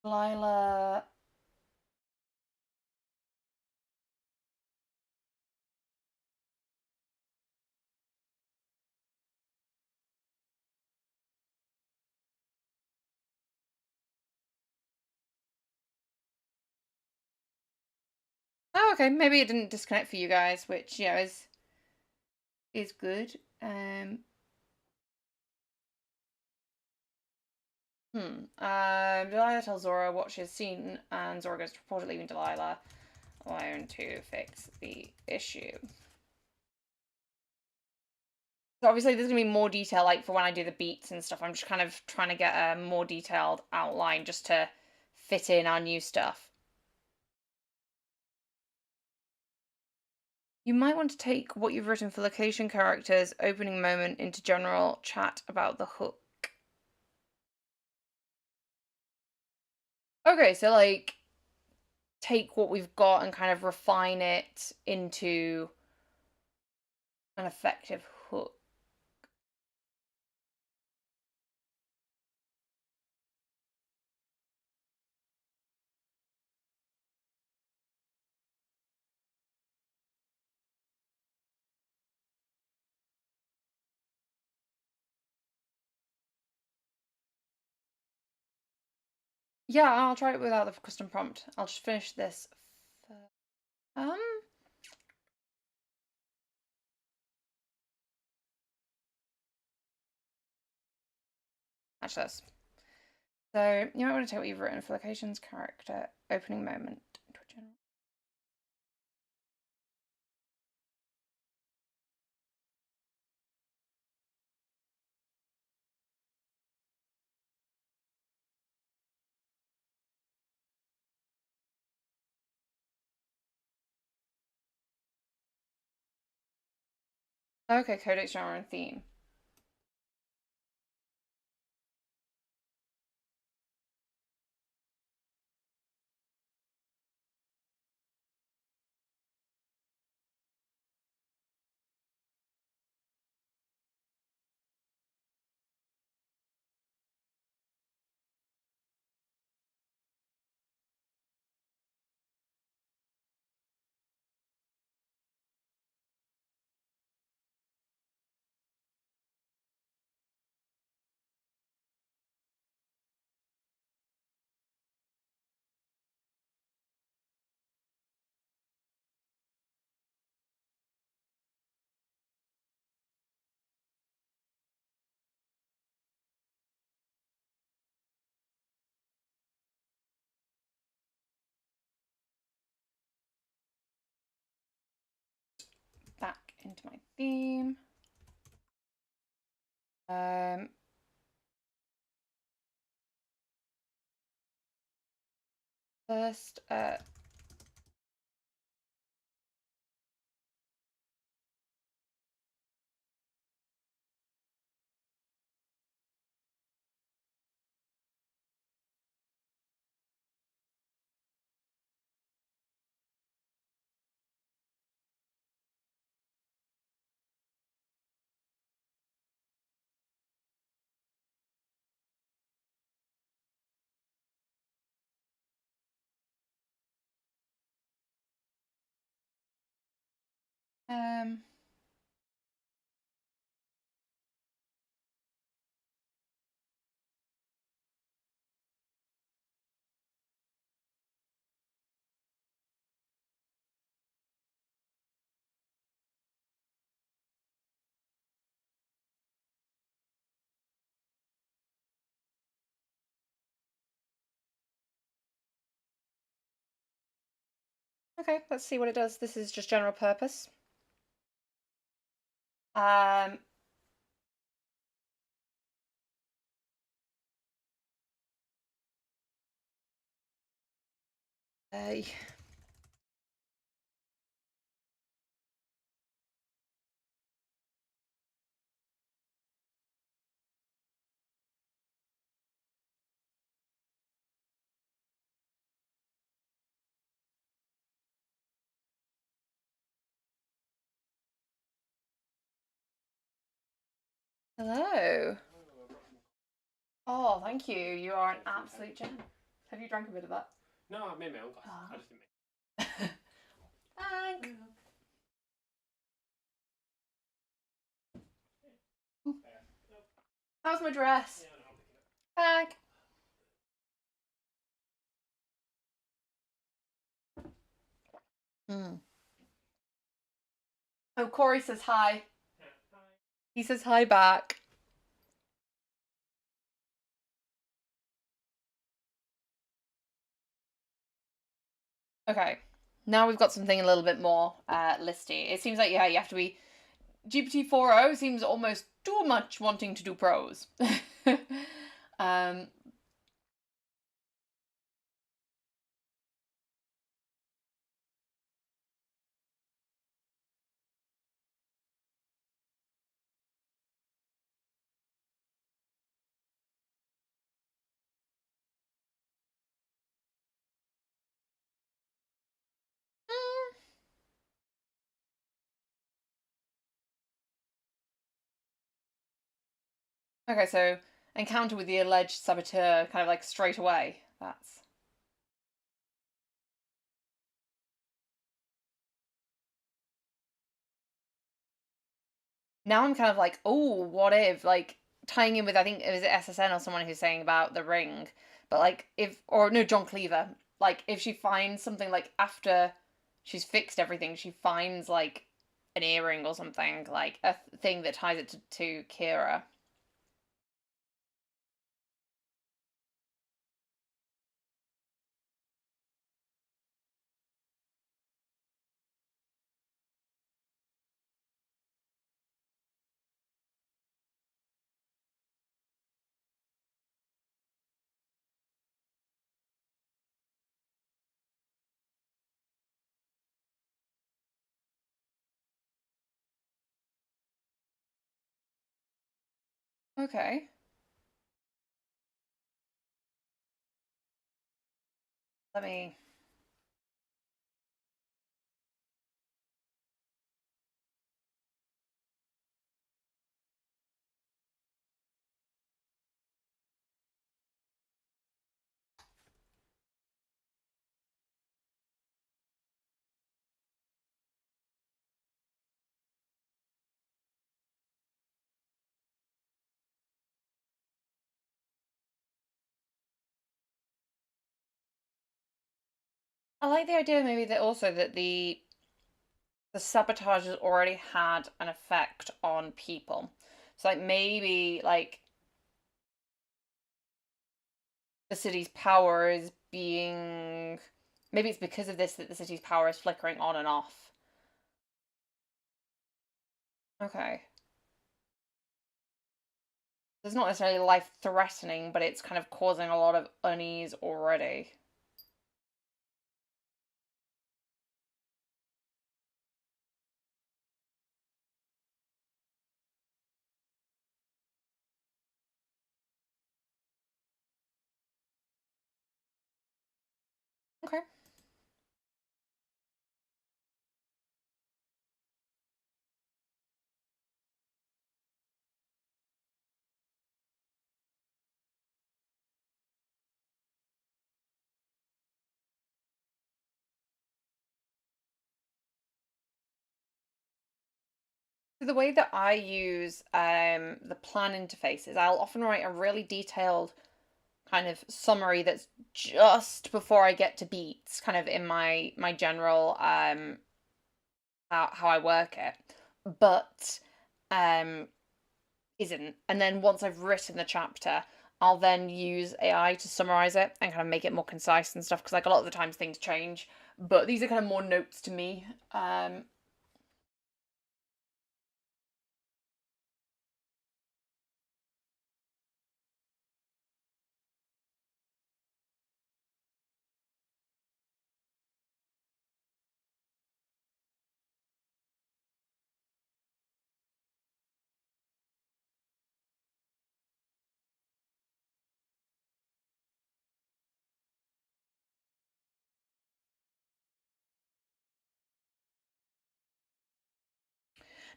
Lila. Oh, okay. Maybe it didn't disconnect for you guys, which is good. Delilah tells Zora what she has seen, and Zora goes to report it, leaving Delilah alone to fix the issue. So obviously there's gonna be more detail, like for when I do the beats and stuff. I'm just kind of trying to get a more detailed outline just to fit in our new stuff. You might want to take what you've written for location characters, opening moment into general chat about the hook. Okay, so like take what we've got and kind of refine it into an effective hook. Yeah, I'll try it without the custom prompt. I'll just finish this. Um, Actually, this. So you might want to take what you've written for locations, character, opening moment. Into a general. Okay, codex, genre, and theme. Back into my theme. First, um, okay, let's see what it does. This is just general purpose. Um, uh, Hello. Oh, thank you. You are an absolute gem. Have you drank a bit of that? No, I made my own glass. Oh. I just didn't make. Thank. How's my dress? Yeah, no, Thank. Mm. Oh, Corey says hi. yeah, hi. He says hi back. Okay. Now we've got something a little bit more listy. It seems like, yeah, you have to be GPT-4o seems almost too much wanting to do prose. um, okay, so encounter with the alleged saboteur kind of like straight away. That's now I'm kind of like, oh, what if like tying in with I think it was SSN or someone who's saying about the ring, but like if or no John Cleaver, like if she finds something like after she's fixed everything, she finds like an earring or something like a thing that ties it to Kira. Okay, let me. I like the idea maybe that also that the sabotage has already had an effect on people. So like maybe like the city's power is being maybe it's because of this that the city's power is flickering on and off. Okay. It's not necessarily life threatening, but it's kind of causing a lot of unease already. Okay. The way that I use the plan interfaces, I'll often write a really detailed kind of summary that's just before I get to beats, kind of in my general how I work it, but um isn't. And then once I've written the chapter, I'll then use AI to summarize it and kind of make it more concise and stuff because like a lot of the times things change, but these are kind of more notes to me.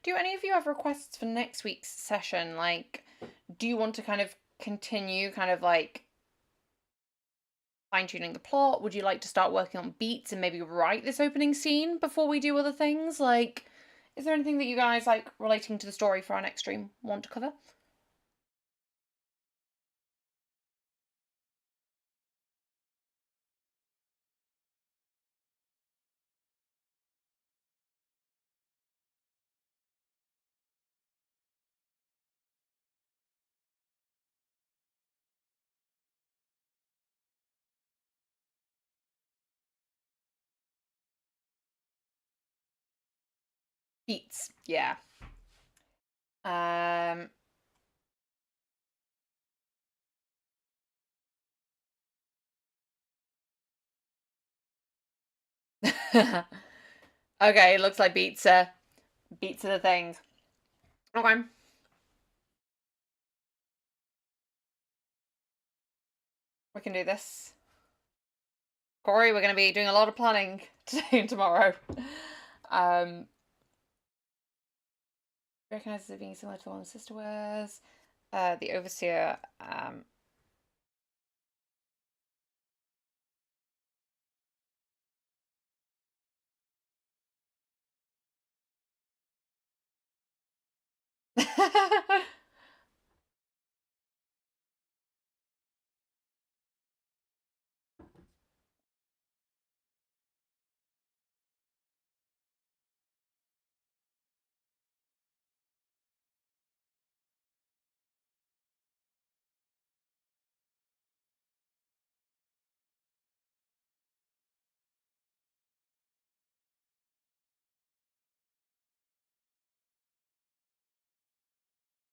Do any of you have requests for next week's session? Like, do you want to kind of continue kind of like fine tuning the plot? Would you like to start working on beats and maybe write this opening scene before we do other things? Like, is there anything that you guys like relating to the story for our next stream want to cover? Beats, yeah. Okay, looks like beets are the thing. Okay. We can do this. Corey, we're going to be doing a lot of planning today and tomorrow. Recognizes it being similar to one of the sister wares. The overseer.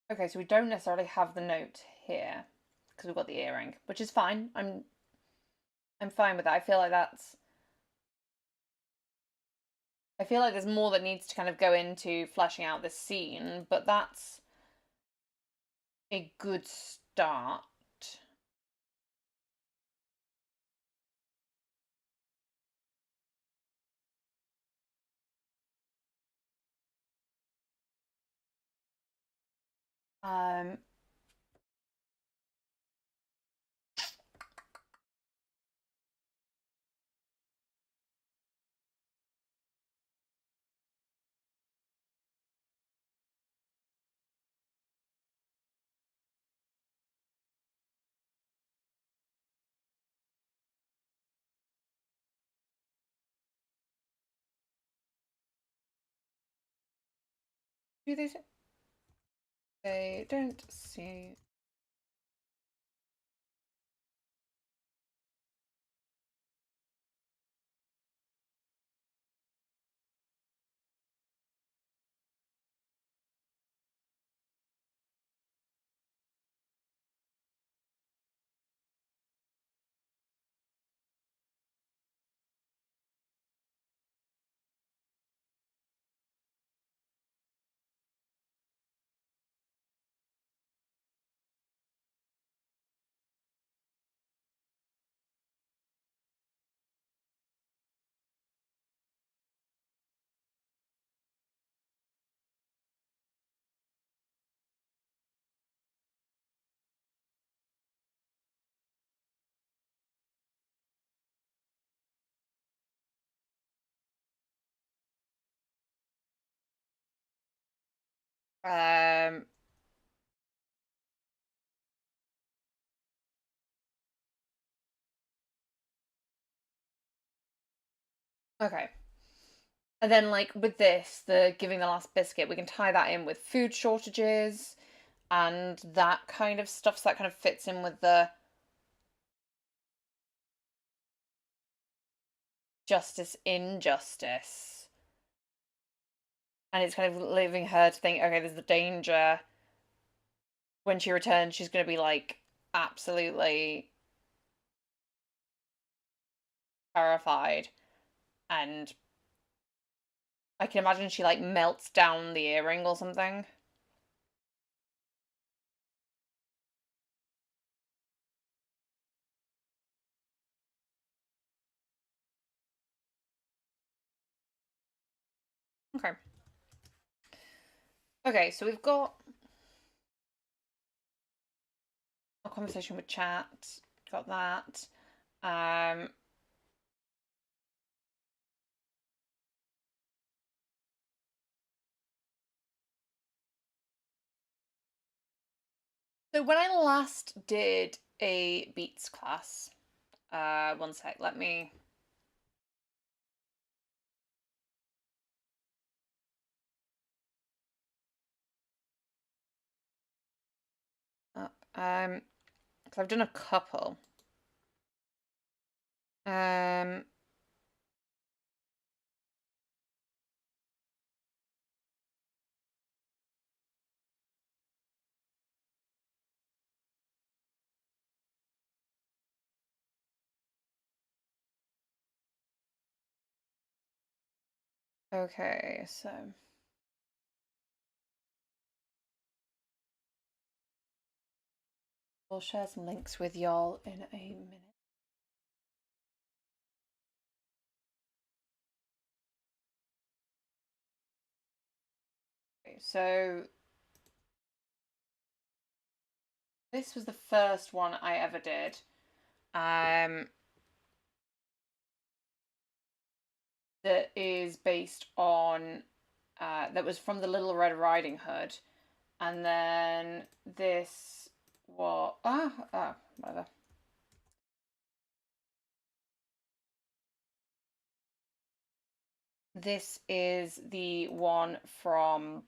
Okay, so we don't necessarily have the note here because we've got the earring, which is fine. I'm fine with that. I feel like there's more that needs to kind of go into fleshing out this scene, but that's a good start. Um, do they don't see. Um, okay. And then, like, with this, the giving the last biscuit, we can tie that in with food shortages and that kind of stuff. So that kind of fits in with the justice injustice. And it's kind of leaving her to think, okay, there's the danger. When she returns, she's going to be like absolutely terrified. And I can imagine she like melts down the earring or something. Okay. Okay, so we've got a conversation with chat. Got that. Um, so when I last did a beats class, one sec, let me. Up. Because I've done a couple. Um, Okay, so we'll share some links with y'all in a minute. Okay, so this was the first one I ever did. That is based on that was from the Little Red Riding Hood, and then this whatever. This is the one from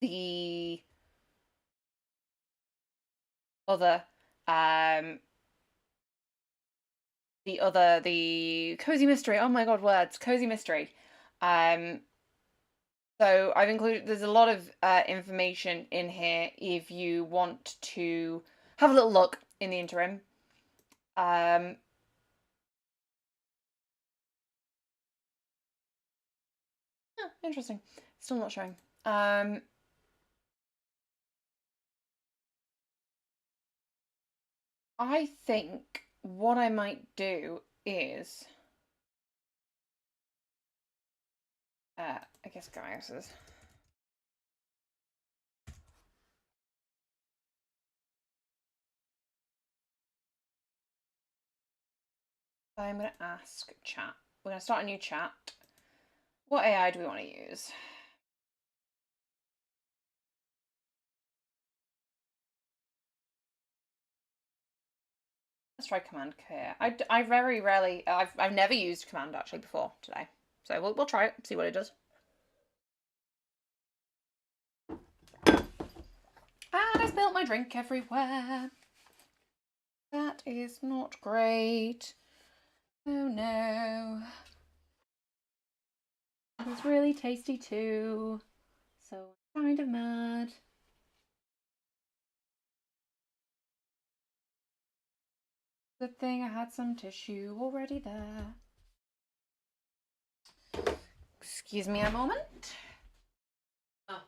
the other the Cozy Mystery. Oh my god, words. Cozy Mystery. So I've included, there's a lot of information in here if you want to have a little look in the interim. Interesting. Still not showing. I think what I might do is, I guess Gaius's. I'm going to ask chat. We're going to start a new chat. What AI do we want to use? Let's try Command Care. I very rarely, I've never used Command actually before today. So we'll try it, see what it does. And I spilled my drink everywhere. That is not great. Oh no. It was really tasty too. So I'm kind of mad. Good thing I had some tissue already there. Excuse me a moment. Oh.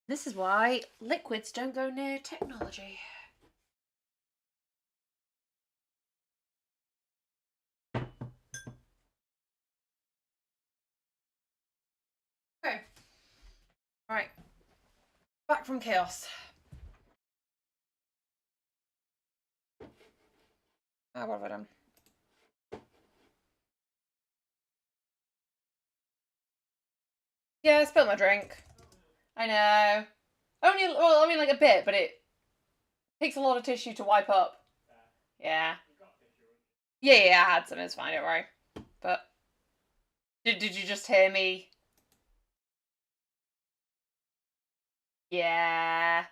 This is why liquids don't go near technology. Okay. Alright. Back from chaos. What have I done? Yeah, I spilled my drink. I know. Only, well, I mean, like a bit, but it takes a lot of tissue to wipe up. Yeah. Yeah, I had some. It's fine, don't worry. But did you just hear me? Yeah.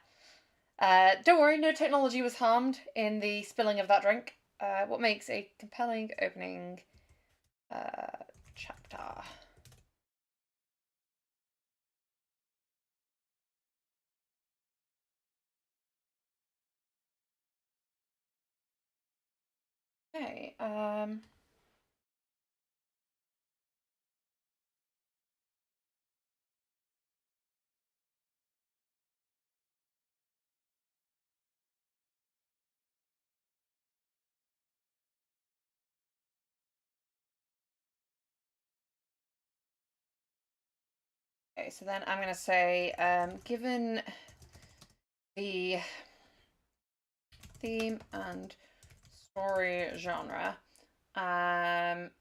Don't worry, no technology was harmed in the spilling of that drink. What makes a compelling opening chapter? Okay. Okay, so then I'm going to say, given the theme and story genre, and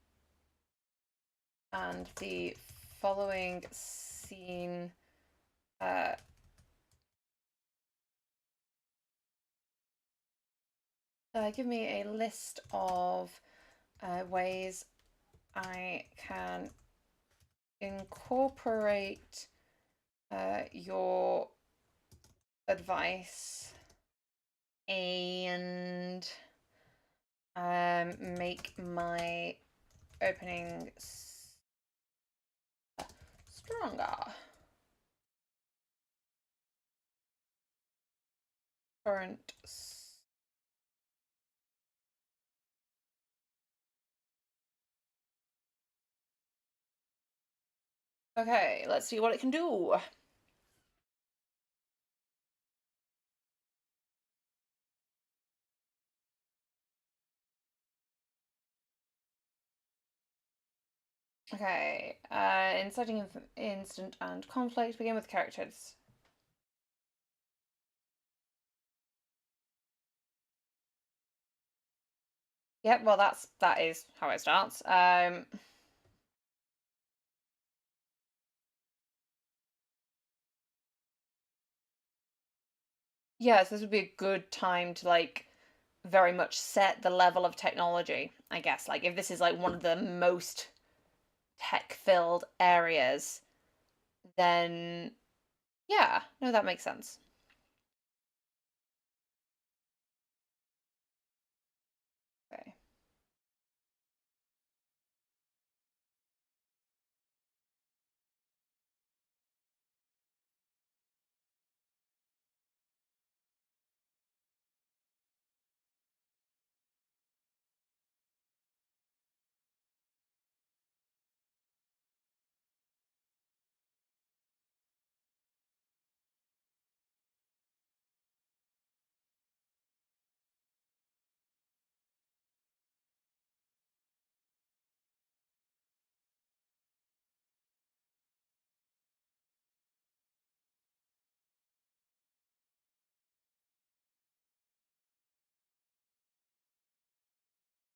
the following scene, give me a list of ways I can incorporate your advice and make my opening stronger. Current. Okay, let's see what it can do. Okay, inciting instant and conflict. Begin with characters. Yep, well that is how it starts. Yeah, so this would be a good time to like very much set the level of technology, I guess. Like if this is like one of the most tech-filled areas, then yeah, no, that makes sense. Okay.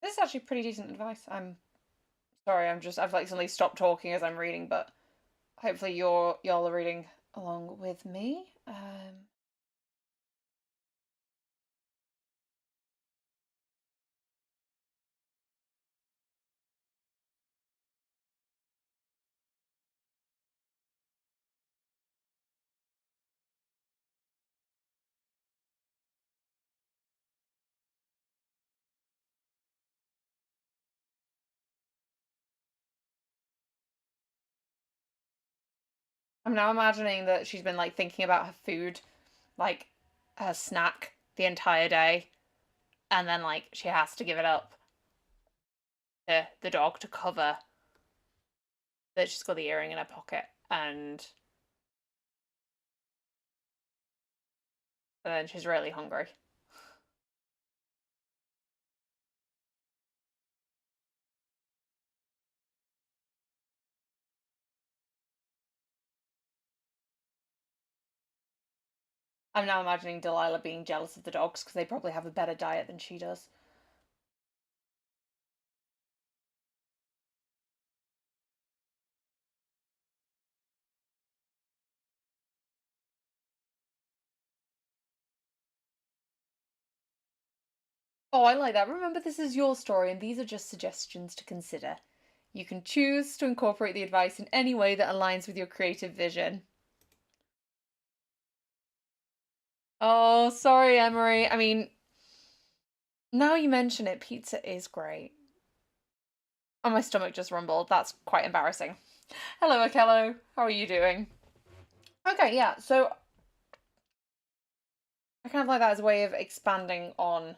This is actually pretty decent advice. I'm sorry, I've like suddenly stopped talking as I'm reading, but hopefully y'all are reading along with me. I'm now imagining that she's been like thinking about her food, like her snack the entire day, and then like she has to give it up to the dog to cover that she's got the earring in her pocket, and then she's really hungry. I'm now imagining Delilah being jealous of the dogs because they probably have a better diet than she does. Oh, I like that. Remember, this is your story, and these are just suggestions to consider. You can choose to incorporate the advice in any way that aligns with your creative vision. Oh, sorry, Emery. I mean, now you mention it, pizza is great. Oh, my stomach just rumbled. That's quite embarrassing. Hello, Akello. How are you doing? Okay, yeah, so I kind of like that as a way of expanding on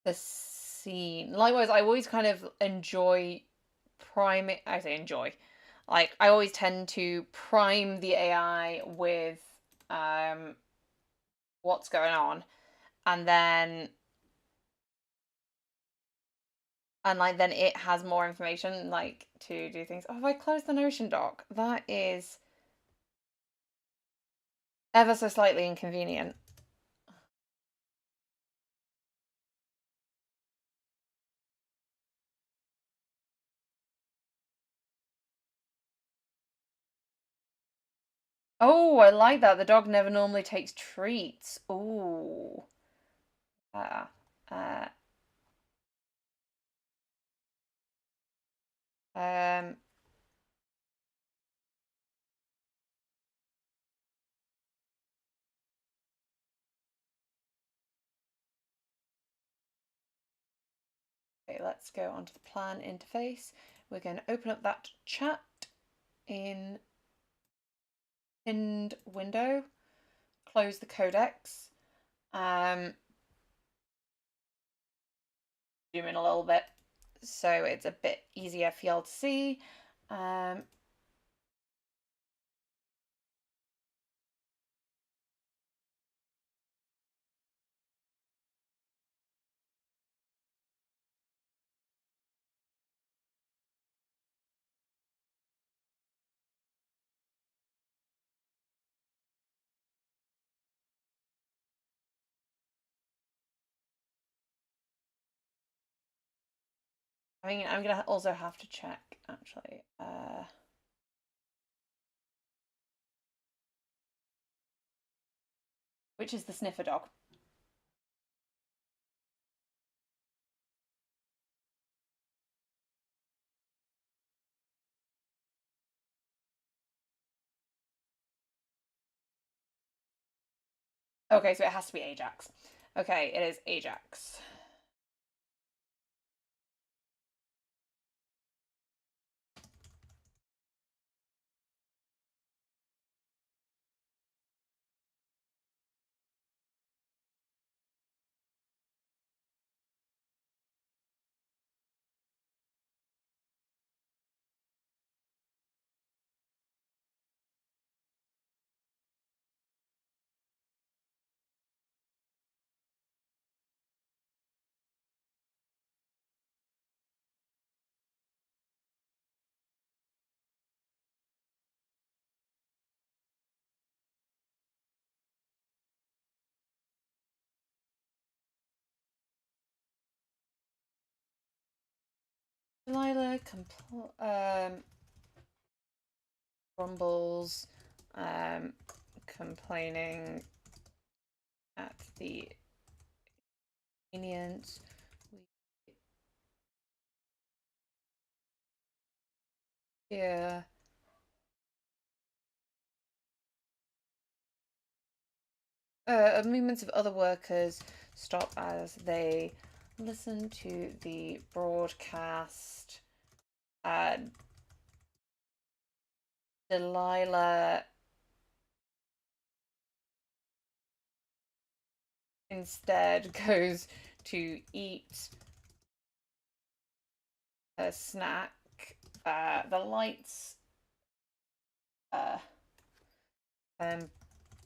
the scene. Likewise, I always kind of enjoy priming. I say enjoy. Like, I always tend to prime the AI with um, what's going on, and then it has more information like to do things. Oh, if I close the Notion doc, that is ever so slightly inconvenient. Oh, I like that. The dog never normally takes treats. Ooh. Uh, uh, um, Okay, let's go onto the plan interface. We're going to open up that chat in pinned window, close the codecs, zoom in a little bit so it's a bit easier for y'all to see. I mean, I'm gonna also have to check actually. Which is the sniffer dog? Okay, so it has to be Ajax. Okay, it is Ajax. Delilah grumbles, complaining at the convenience. Yeah. Movements of other workers stop as they listen to the broadcast. Delilah instead goes to eat a snack. The lights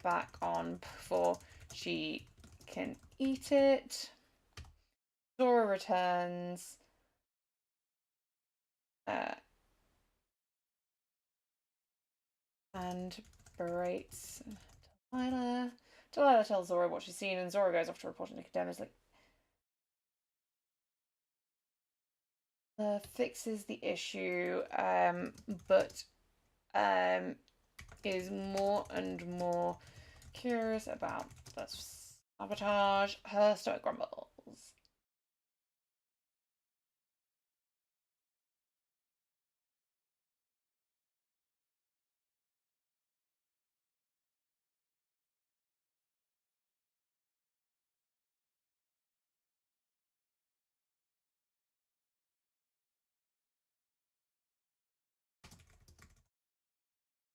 back on before she can eat it. Zora returns. And berates Delilah. Delilah tells Zora what she's seen, and Zora goes off to report to Nicodemus. Fixes the issue, but is more and more curious about the sabotage. Her stomach grumbles.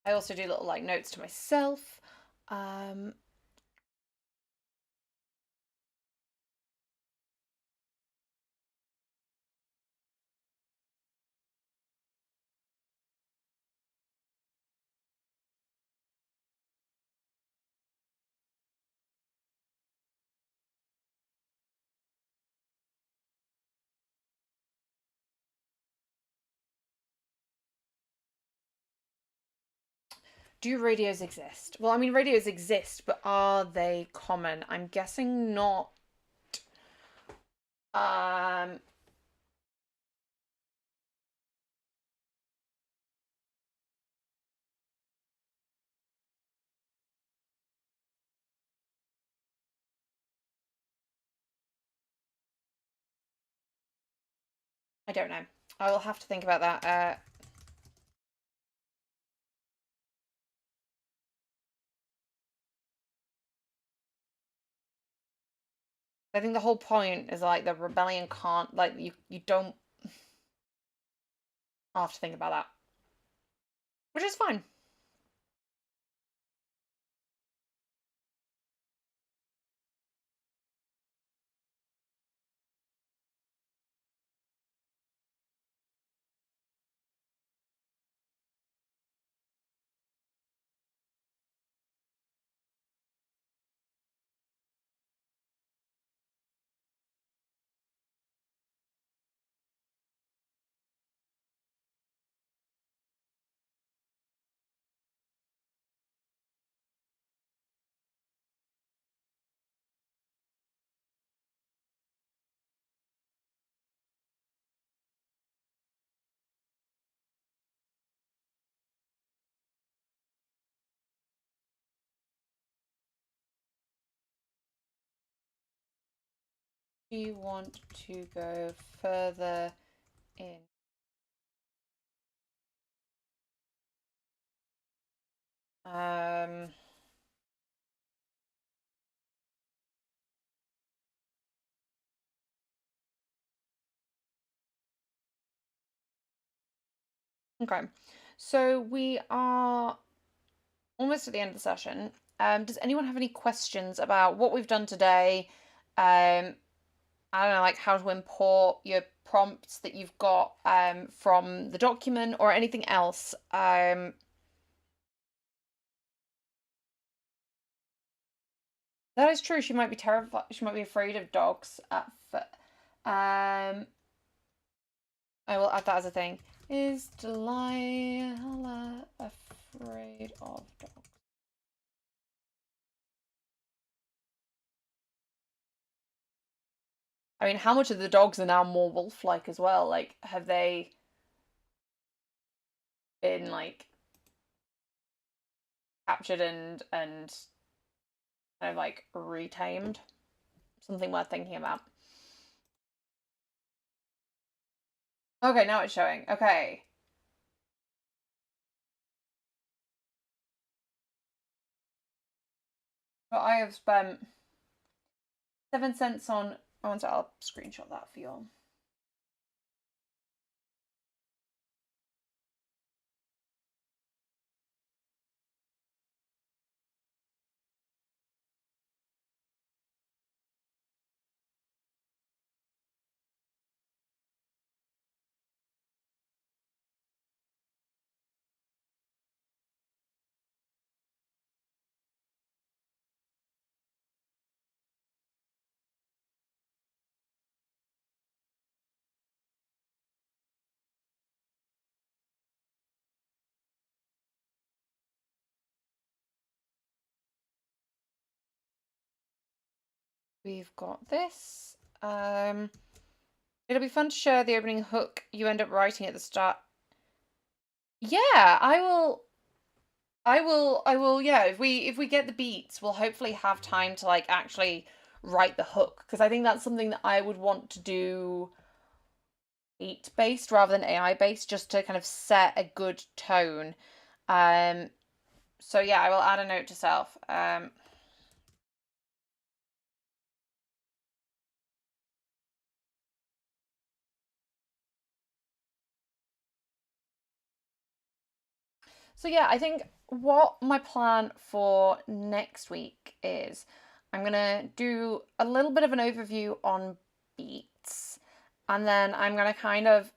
I also do little like notes to myself. Do radios exist? Well, I mean, radios exist, but are they common? I'm guessing not. I don't know. I will have to think about that. I think the whole point is like the rebellion can't, like, you don't have to think about that, which is fine. Do you want to go further in? Um, okay, so we are almost at the end of the session. Does anyone have any questions about what we've done today? I don't know, like how to import your prompts that you've got from the document or anything else. That is true. She might be terrified. She might be afraid of dogs at first. I will add that as a thing. Is Delilah afraid of dogs? I mean, how much of the dogs are now more wolf-like as well? Like, have they been like captured and kind of like retamed? Something worth thinking about. Okay, now it's showing. Okay. Well, I have spent 7 cents on. I'll screenshot that for you all. We've got this. It'll be fun to share the opening hook you end up writing at the start. Yeah, I will, yeah, if we get the beats, we'll hopefully have time to like actually write the hook because I think that's something that I would want to do beat based rather than AI based just to kind of set a good tone. Um so yeah, I will add a note to self. So yeah, I think what my plan for next week is I'm gonna do a little bit of an overview on beats, and then I'm gonna kind of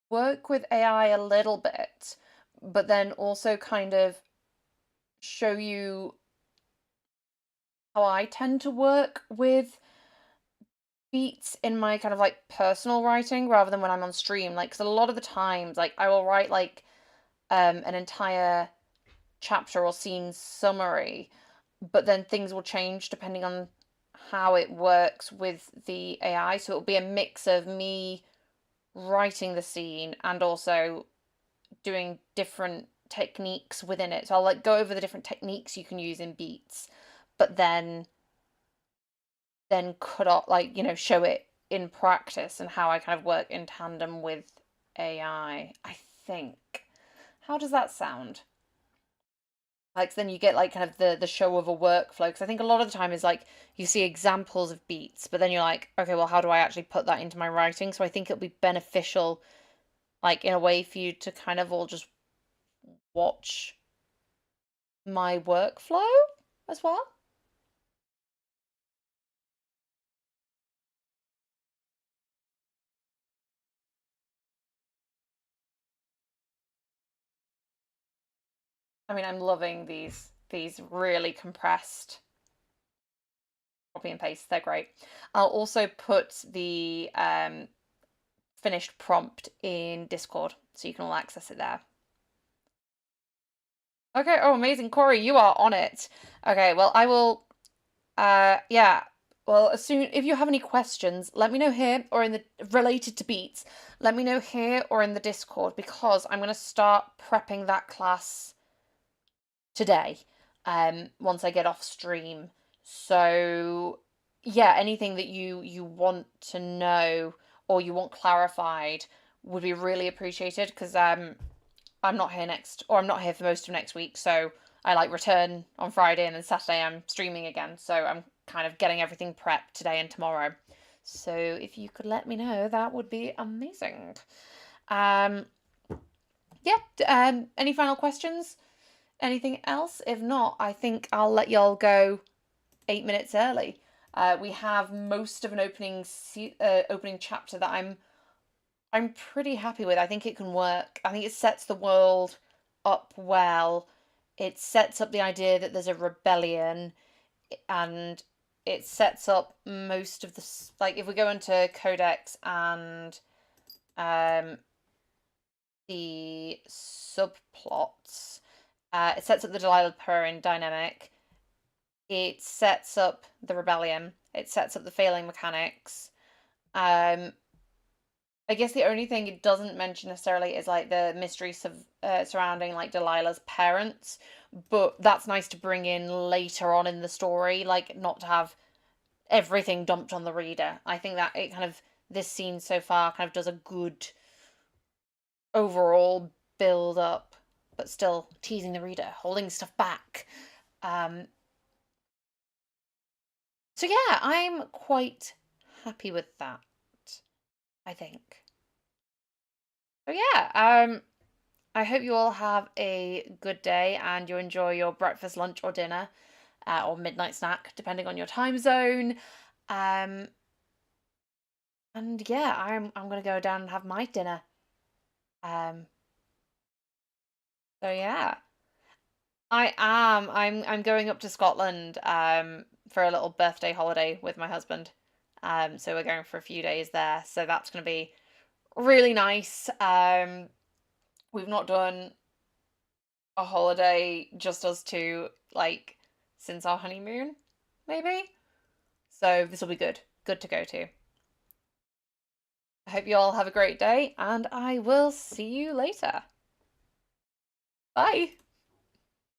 work with AI a little bit, but then also kind of show you how I tend to work with beats in my kind of like personal writing rather than when I'm on stream. Like, 'cause a lot of the times, like I will write like an entire chapter or scene summary, but then things will change depending on how it works with the AI. So it'll be a mix of me writing the scene and also doing different techniques within it. So I'll like go over the different techniques you can use in beats, but then cut off like, show it in practice and how I kind of work in tandem with AI, I think. How does that sound? Like then you get like kind of the show of a workflow, because I think a lot of the time is like you see examples of beats, but then you're like, okay, well, how do I actually put that into my writing? So I think it'll be beneficial, like in a way, for you to kind of all just watch my workflow as well. I mean, I'm loving these really compressed copy and paste. They're great. I'll also put the finished prompt in Discord so you can all access it there. Okay, oh amazing. Corey, you are on it. Okay, well I will yeah. Well, as soon if you have any questions, let me know here or in the related to beats, let me know here or in the Discord, because I'm gonna start prepping that class today, once I get off stream. So yeah, anything that you want to know or you want clarified would be really appreciated, because I'm not here I'm not here for most of next week, so I like return on Friday and then Saturday I'm streaming again. So I'm kind of getting everything prepped today and tomorrow. So if you could let me know, that would be amazing. Um, yeah. Any final questions? Anything else? If not, I think I'll let y'all go 8 minutes early. We have most of an opening chapter that I'm pretty happy with. I think it can work. I think it sets the world up well. It sets up the idea that there's a rebellion, and it sets up most of the like if we go into Codex and um the subplots, it sets up the Delilah Perrin dynamic. It sets up the rebellion. It sets up the failing mechanics. Um, I guess the only thing it doesn't mention necessarily is like the mysteries of surrounding like Delilah's parents, but that's nice to bring in later on in the story, like not to have everything dumped on the reader. I think that it kind of this scene so far kind of does a good overall build up, but still teasing the reader, holding stuff back. Um, so yeah, I'm quite happy with that, I think. So yeah, I hope you all have a good day and you enjoy your breakfast, lunch, or dinner, or midnight snack, depending on your time zone. Um, and yeah, I'm gonna go down and have my dinner. Um, so yeah, I am. I'm going up to Scotland for a little birthday holiday with my husband. So we're going for a few days there. So that's gonna be really nice. We've not done a holiday just us two, like, since our honeymoon, maybe. So this will be good. Good to go to. I hope you all have a great day, and I will see you later. Bye.